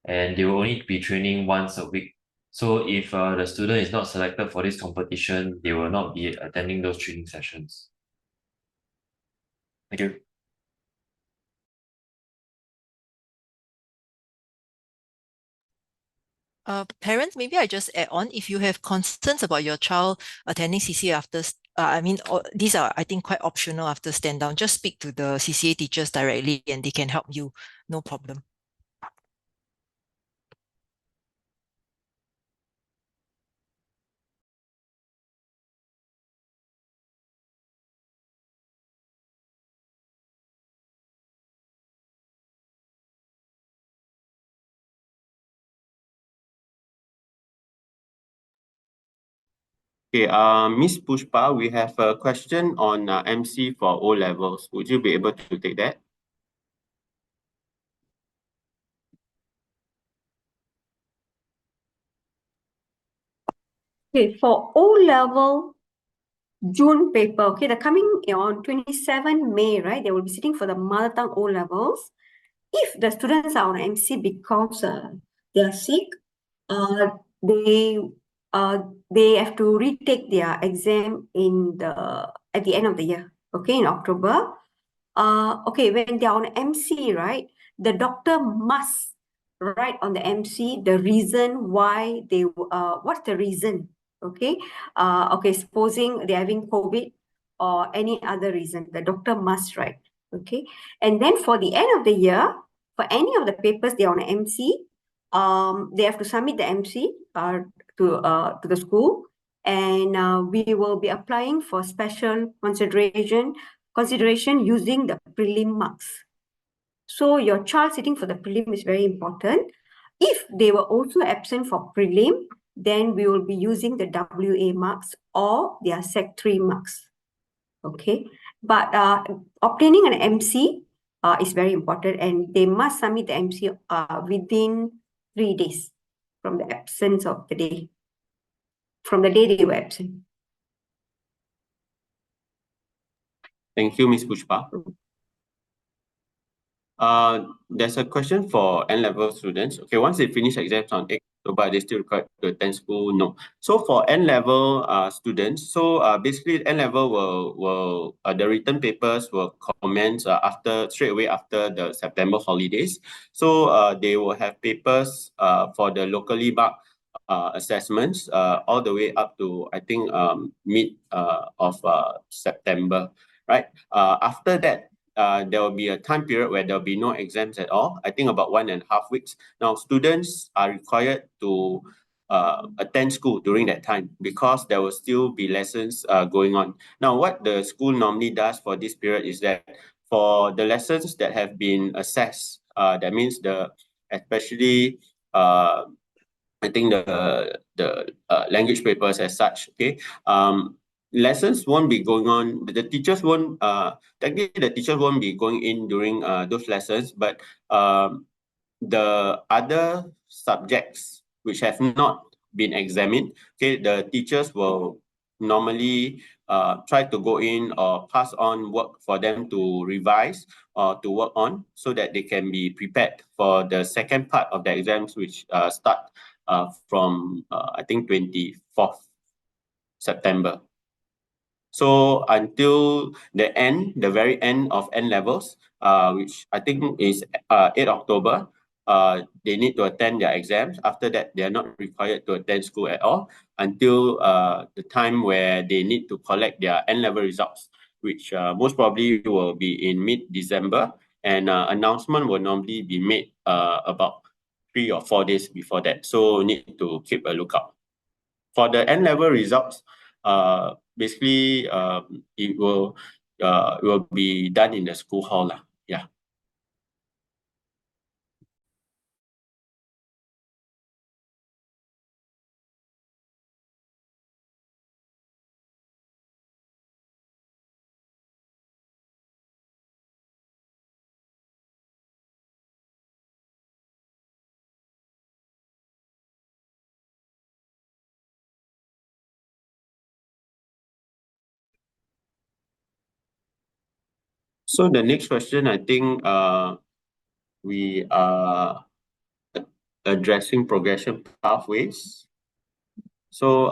and they will only be training once a week. So if the student is not selected for this competition, they will not be attending those training sessions. Thank you. Parents, maybe I just add on, if you have concerns about your child attending CCA after, these are, I think, quite optional after stand down, just speak to the CCA teachers directly and they can help you, no problem. Okay, Miss Pushpa, we have a question on MC for O levels. Would you be able to take that? Okay, for O-level June paper, okay, they're coming on 27 May, right? They will be sitting for the mother tongue O-levels. If the students are on MC because they are sick, they have to retake their exam at the end of the year, okay, in October. Okay, when they're on MC, right, the doctor must write on the MC the reason why what's the reason, okay? Okay, supposing they're having COVID or any other reason, the doctor must write, okay? And then for the end of the year, for any of the papers they're on MC, they have to submit the MC to the school, and we will be applying for special consideration using the prelim marks. So your child sitting for the prelim is very important. If they were also absent for prelim, then we will be using the WA marks or their Sec 3 marks. Okay, but obtaining an MC is very important, and they must submit the MC within 3 days from the absence of the day, from the day they were absent. Thank you, Ms. Pushpa. There's a question for N-level students. Okay, once they finish exams on 8th October, they still required to attend school? No. So for N-level students, basically N-level will the written papers will commence straight away after the September holidays. So they will have papers for the locally marked assessments all the way up to, I think, mid of September, right? After that, there will be a time period where there will be no exams at all. I think about 1.5 weeks. Now, students are required to attend school during that time because there will still be lessons going on. Now, what the school normally does for this period is that for the lessons that have been assessed That means especially I think the language papers as such. Okay. Lessons won't be going on. The teachers won't. Technically, the teachers won't be going in during those lessons, but the other subjects which have not been examined, okay, the teachers will normally try to go in or pass on work for them to revise or to work on so that they can be prepared for the second part of the exams, which start from I think 24th September. So until the very end of N levels, which I think is 8 October, they need to attend their exams. After that, they are not required to attend school at all until the time where they need to collect their N level results, which most probably will be in mid-December, and announcement will normally be made about 3 or 4 days before that. So need to keep a lookout. For the N level results, basically it will be done in the school hall lah. Yeah. So the next question, I think we are addressing progression pathways. So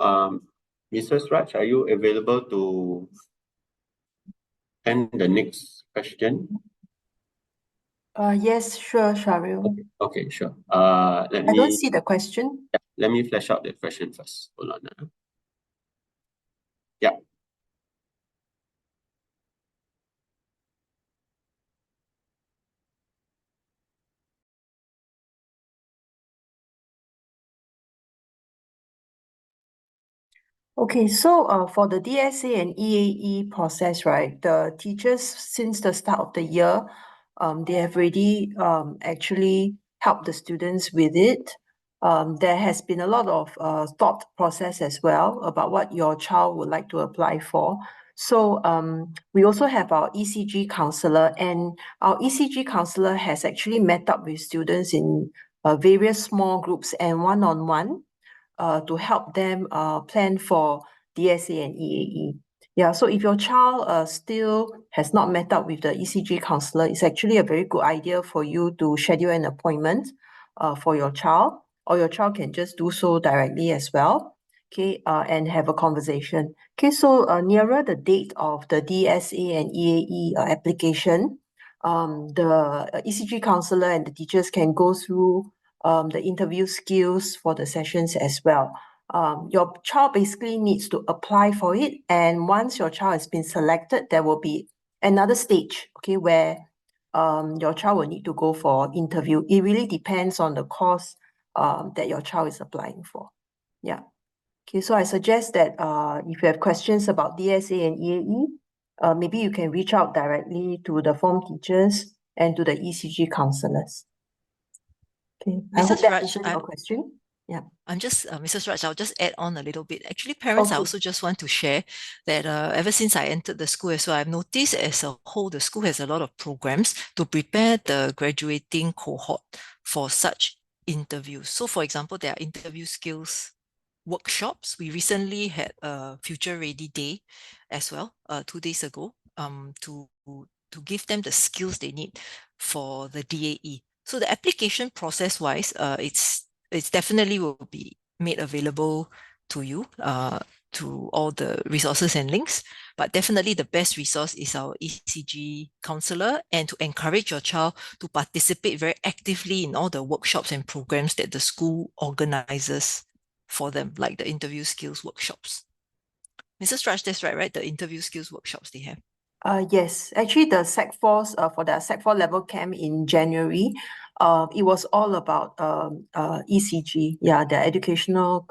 Mrs. Raj, are you available to end the next question? Yes, sure, Sharil. Okay, sure. I don't see the question. Let me flesh out the question first. Hold on. Yeah. Okay, so for the DSA and EAE process, right, the teachers since the start of the year, they have already actually helped the students with it. There has been a lot of thought process as well about what your child would like to apply for. So we also have our ECG counselor, and our ECG counselor has actually met up with students in various small groups and one-on-one to help them plan for DSA and EAE. Yeah, so if your child still has not met up with the ECG counselor, it's actually a very good idea for you to schedule an appointment for your child, or your child can just do so directly as well, okay, and have a conversation. Okay, so nearer the date of the DSA and EAE application, the ECG counselor and the teachers can go through the interview skills for the sessions as well. Your child basically needs to apply for it, and once your child has been selected, there will be another stage, okay, where your child will need to go for interview. It really depends on the course that your child is applying for. Yeah. Okay, so I suggest that if you have questions about DSA and EAE, maybe you can reach out directly to the form teachers and to the ECG counselors. Okay, I hope Mrs. that Raj, answered your question. Yeah. I'm just, Mrs. Raj, I'll just add on a little bit. Actually, parents, I Okay. also just want to share that ever since I entered the school as well, I've noticed as a whole, the school has a lot of programs to prepare the graduating cohort for such interviews. So for example, there are interview skills workshops. We recently had a Future Ready Day as well, 2 days ago, to give them the skills they need for the DAE. So the application process wise, it's definitely will be made available to you, to all the resources and links, but definitely the best resource is our ECG counselor, and to encourage your child to participate very actively in all the workshops and programs that the school organizes for them, like the interview skills workshops. Mrs. Raj, that's right? The interview skills workshops they have. Yes, actually the Sec 4s for the Sec 4 level camp in January, it was all about ECG, yeah, the educational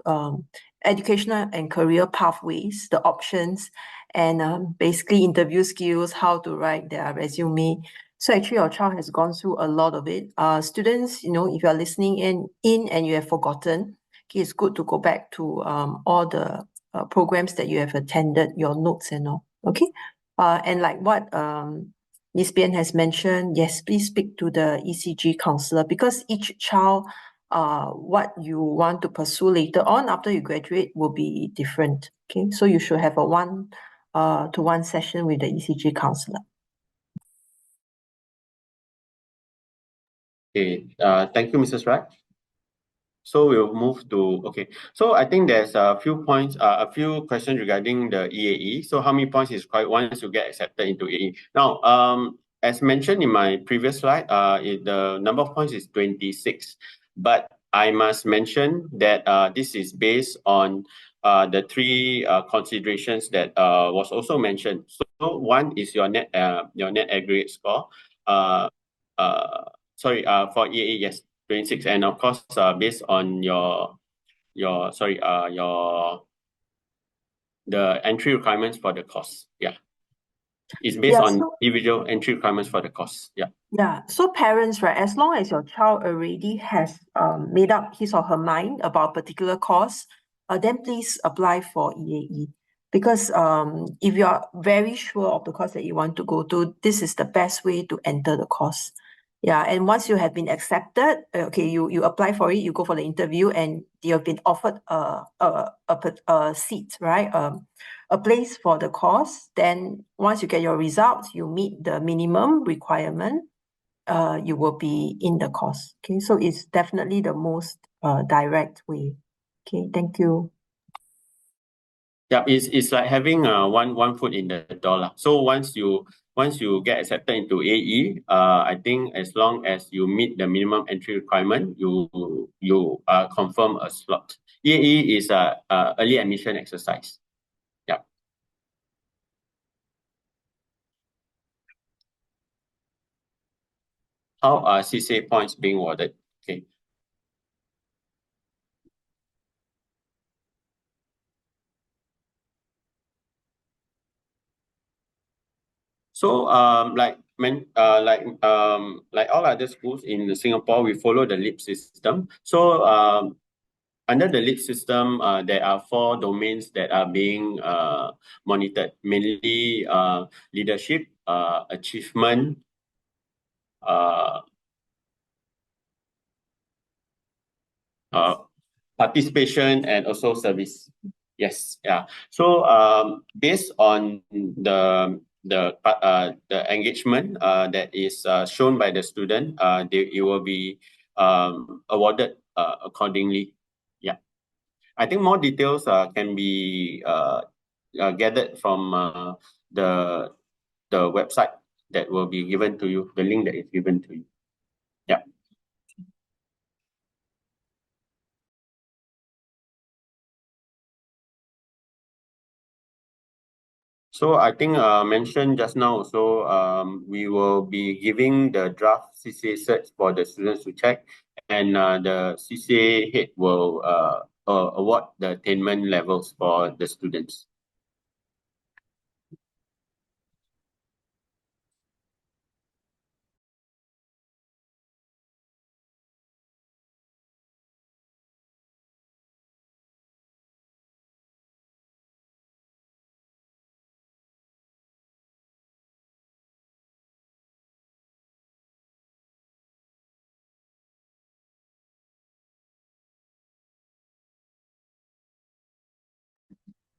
and career pathways, the options, and basically interview skills, how to write their resume. So actually your child has gone through a lot of it. Students, you know, if you are listening in and you have forgotten, okay, it's good to go back to all the programs that you have attended, your notes and all. Okay. And like what Ms. Bien has mentioned, yes, please speak to the ECG counselor, because each child, what you want to pursue later on after you graduate will be different. Okay, so you should have a one-to-one session with the ECG counselor. Okay, thank you, Mrs. Wright. So we'll move to, okay. So I think there's a few points, a few questions regarding the EAE. So how many points is required once you get accepted into EAE? Now, as mentioned in my previous slide, the number of points is 26. But I must mention that this is based on the three considerations that was also mentioned. So one is your net aggregate score. For EAE, yes, 26, and of course, based on the entry requirements for the course. Yeah, it's based Yeah, on so- individual entry requirements for the course. Yeah. Yeah, so parents, right, as long as your child already has made up his or her mind about a particular course, then please apply for EAE. Because if you are very sure of the course that you want to go to, this is the best way to enter the course. Yeah, and once you have been accepted, okay, you apply for it, you go for the interview, and you have been offered a seat, right? A place for the course. Then once you get your results, you meet the minimum requirement, you will be in the course. Okay, so it's definitely the most direct way. Okay, thank you. Yeah, it's like having one foot in the door lah. So once you get accepted into AE, I think as long as you meet the minimum entry requirement, you confirm a slot. EAE is a early admission exercise. Yeah. How are CCA points being awarded? Okay. So like all other schools in Singapore, we follow the LEAP system. So under the LEAP system, there are 4 domains that are being monitored, mainly leadership, achievement, participation, and also service. Yes, yeah. So based on the engagement that is shown by the student, it will be awarded accordingly. Yeah, I think more details can be gathered from the website that will be given to you, the link that is given to you. Yeah. So I think mentioned just now, so we will be giving the draft CCA certs for the students to check, and the CCA head will award the attainment levels for the students.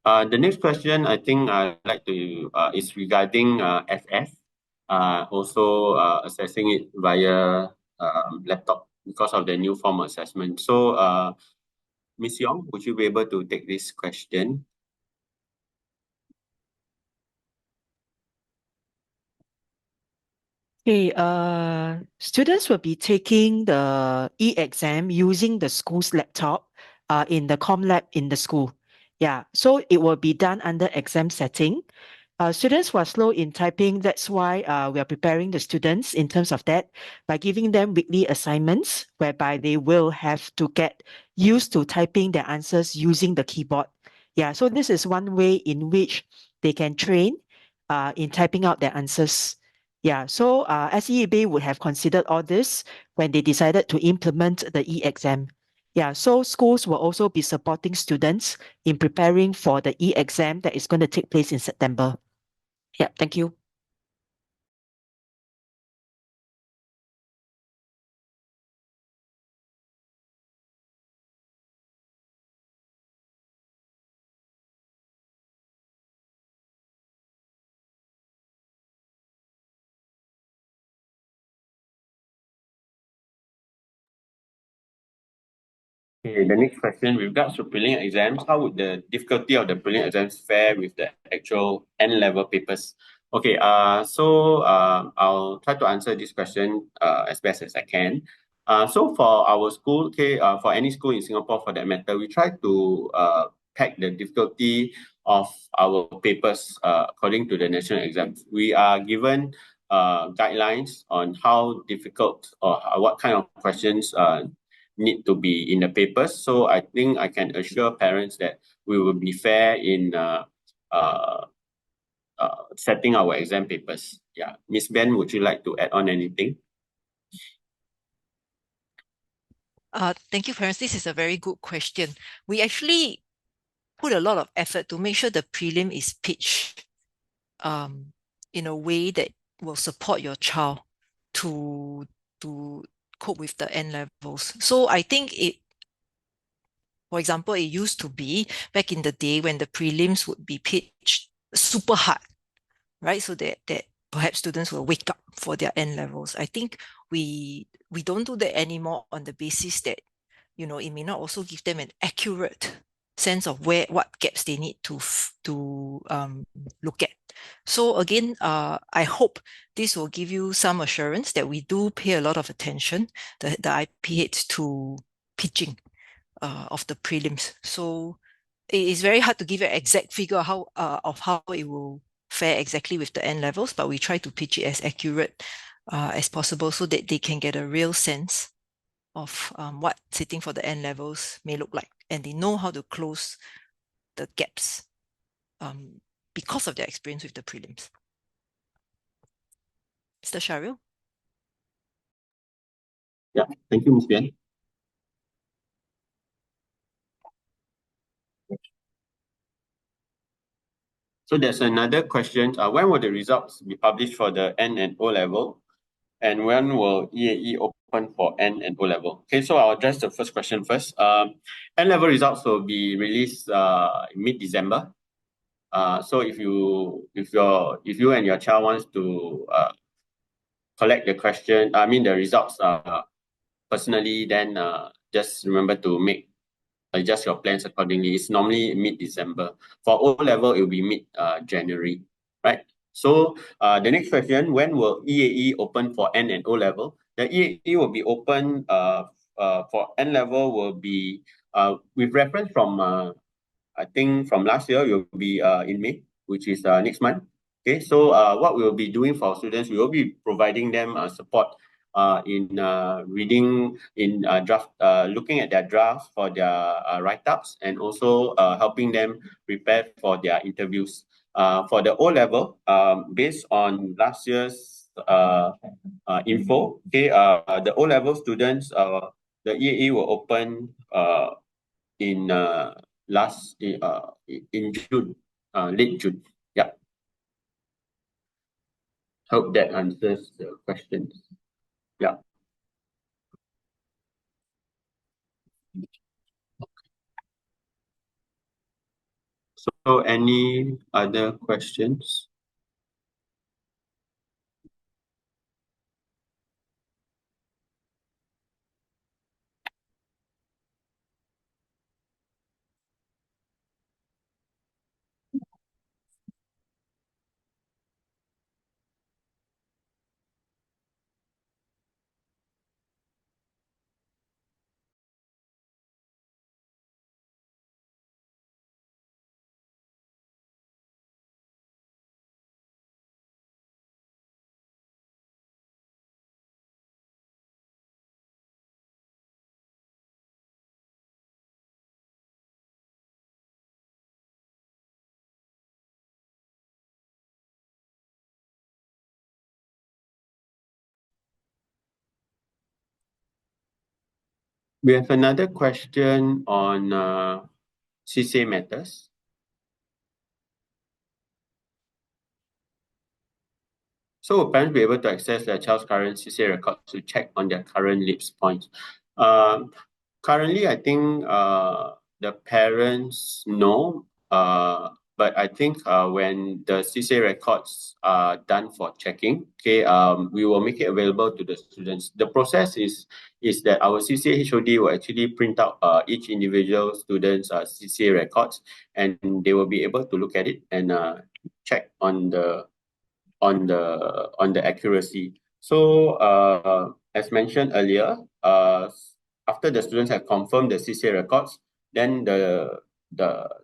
The next question I think I'd like to is regarding FS, also assessing it via laptop because of the new form assessment. So Ms. Yong, would you be able to take this question? Okay, students will be taking the e-exam using the school's laptop in the ComLab in the school. Yeah, so it will be done under exam setting. Students were slow in typing. That's why we are preparing the students in terms of that by giving them weekly assignments whereby they will have to get used to typing their answers using the keyboard. Yeah, so this is one way in which they can train in typing out their answers. Yeah, so SEAB would have considered all this when they decided to implement the e-exam. Yeah, so schools will also be supporting students in preparing for the e-exam that is going to take place in September. Yeah, thank you. Okay, the next question, with regards to prelim exams, how would the difficulty of the prelim exams fare with the actual N-level papers? Okay, I'll try to answer this question as best as I can. So for our school, okay, for any school in Singapore for that matter, we try to pack the difficulty of our papers according to the national exams. We are given guidelines on how difficult or what kind of questions need to be in the papers. So I think I can assure parents that we will be fair in uh, setting our exam papers. Yeah, Miss Ben, would you like to add on anything? Thank you, parents. This is a very good question. We actually put a lot of effort to make sure the prelim is pitched in a way that will support your child to cope with the N levels. So I think for example, it used to be back in the day when the prelims would be pitched super hard, right? So that perhaps students will wake up for their N levels. I think we don't do that anymore on the basis that, it may not also give them an accurate sense of what gaps they need to look at. So again, I hope this will give you some assurance that we do pay a lot of attention, the IPH, to pitching of the prelims. So it is very hard to give an exact figure of how it will fare exactly with the N levels, but we try to pitch it as accurate as possible so that they can get a real sense of what sitting for the N levels may look like, and they know how to close the gaps because of their experience with the prelims. Mr. Sharil? Yeah, thank you, Ms. Ben. So there's another question. When will the results be published for the N and O level? And when will EAE open for N and O level? Okay, so I'll address the first question first. N level results will be released mid-December. So if you and your child wants to collect the results personally, then just remember to adjust your plans accordingly. It's normally mid-December. For O level, it will be mid-January, right? So the next question, when will EAE open for N and O level? The EAE will be open for N level will be with reference from I think from last year, it will be in May, which is next month. Okay, so what we'll be doing for our students, we will be providing them support in reading, in looking at their drafts for their write-ups, and also helping them prepare for their interviews. For the O level, based on last year's info, okay, the O level students, the EAE will open in in June, late June. Yeah. Hope that answers the questions. Yeah. So any other questions? We have another question on CCA matters. So will parents be able to access their child's current CCA records to check on their current LIPS points? Currently, I think the parents know, but I think when the CCA records are done for checking, okay, we will make it available to the students. The process is that our CCA HOD will actually print out each individual student's CCA records, and they will be able to look at it and check on the accuracy. So as mentioned earlier, after the students have confirmed the CCA records, then the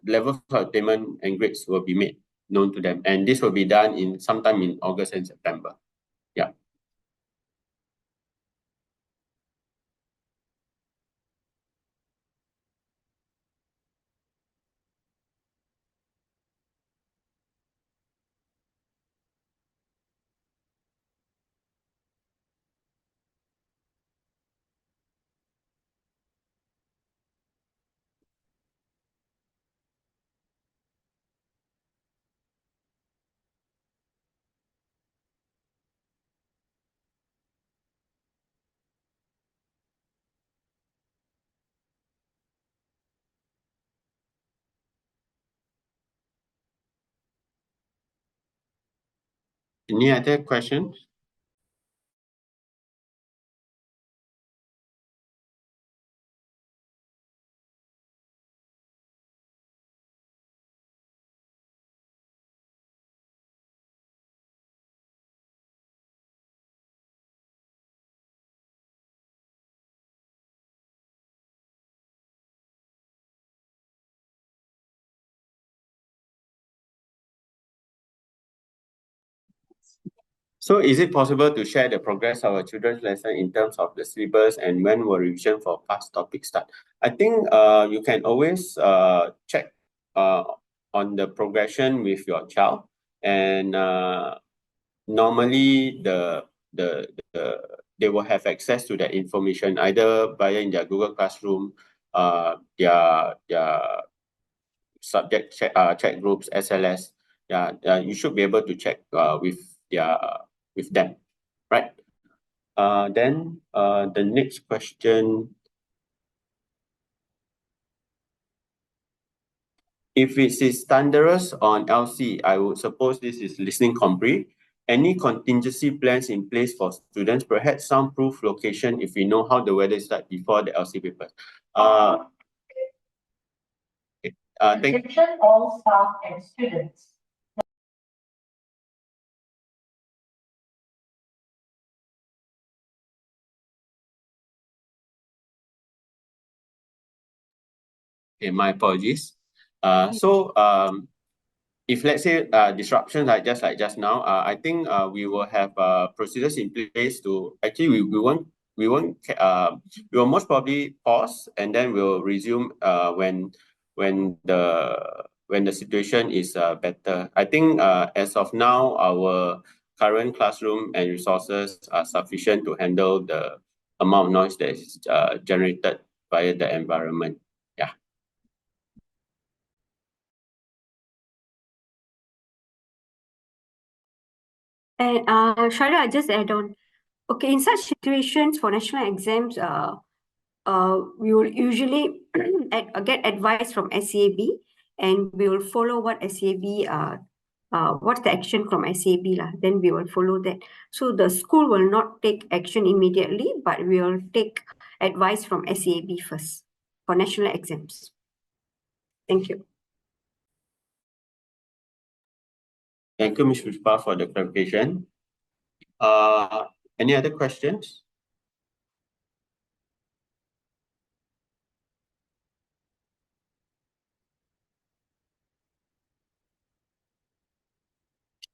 levels of attainment and grades will be made known to them, and this will be done in sometime in August and September. Yeah. Any other questions? So is it possible to share the progress of our children's lesson in terms of the syllabus and when will revision for past topics start? I think you can always check on the progression with your child, and normally they will have access to that information either via in their Google Classroom, their subject chat groups, SLS. You should be able to check with them, right? Then the next question. If it is thunderous on LC, I would suppose this is listening compre. Any contingency plans in place for students? Perhaps soundproof location if we know how the weather is like before the LC papers. Attention all staff and students. Okay, my apologies. If let's say disruptions like just now, I think we will have procedures in place to actually we will most probably pause and then we'll resume when the situation is better. I think as of now our current classroom and resources are sufficient to handle the amount of noise that is generated via the environment. Yeah. And Shaira, I just add on. Okay, in such situations for national exams, we will usually get advice from SAB, and we will follow what SAB what's the action from SAB lah. Then we will follow that. So the school will not take action immediately, but we will take advice from SAB first for national exams. Thank you. Thank you, Ms. Pushpa, for the clarification. Any other questions?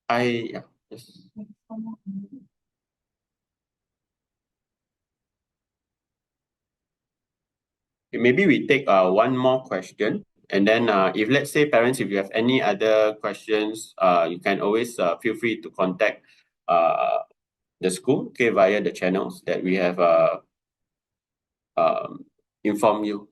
Yes. Maybe we take one more question, and then if let's say parents, if you have any other questions, you can always feel free to contact the school, okay, via the channels that we have inform you.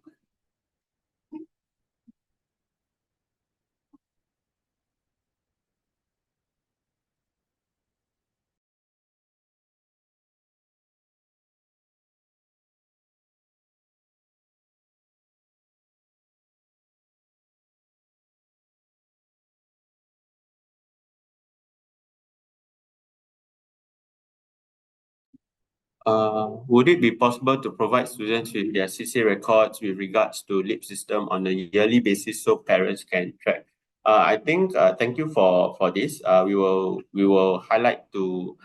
Would it be possible to provide students with their CCA records with regards to LEAP system on a yearly basis so parents can track? I think thank you for this. We will highlight to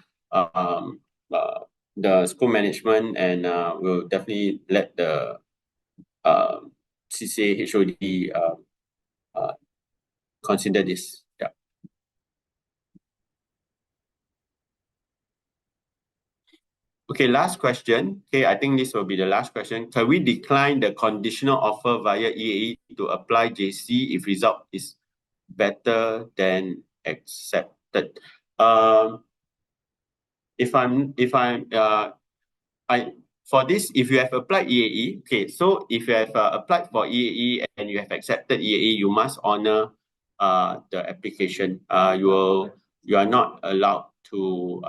the school management, and we'll definitely let the CCA HOD consider this. Yeah. Okay, last question. Okay, I think this will be the last question. Can we decline the conditional offer via EAE to apply JC if result is better than accepted? For this, if you have applied EAE, okay, so if you have applied for EAE and you have accepted EAE, you must honor the application. You are not allowed to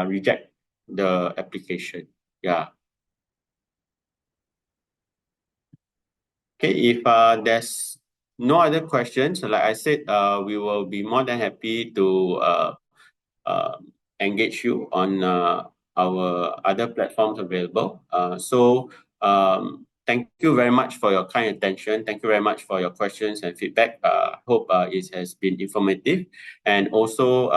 reject the application. Yeah. Okay, if there's no other questions, like I said, we will be more than happy to engage you on our other platforms available. Thank you very much for your kind attention. Thank you very much for your questions and feedback. Hope it has been informative. And also,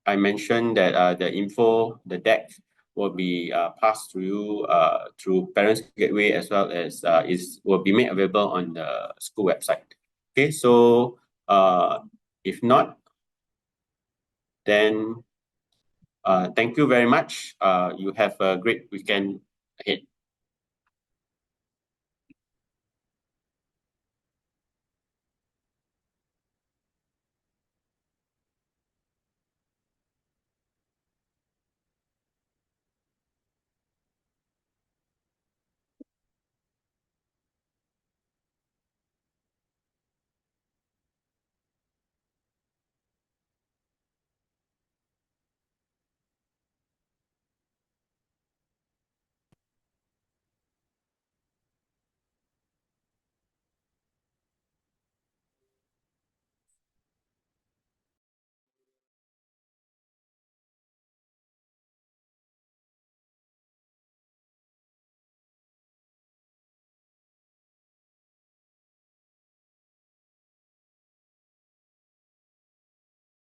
I mentioned that the deck will be passed to you through Parents Gateway, as well as will be made available on the school website. Okay, so if not, then thank you very much. You have a great weekend ahead.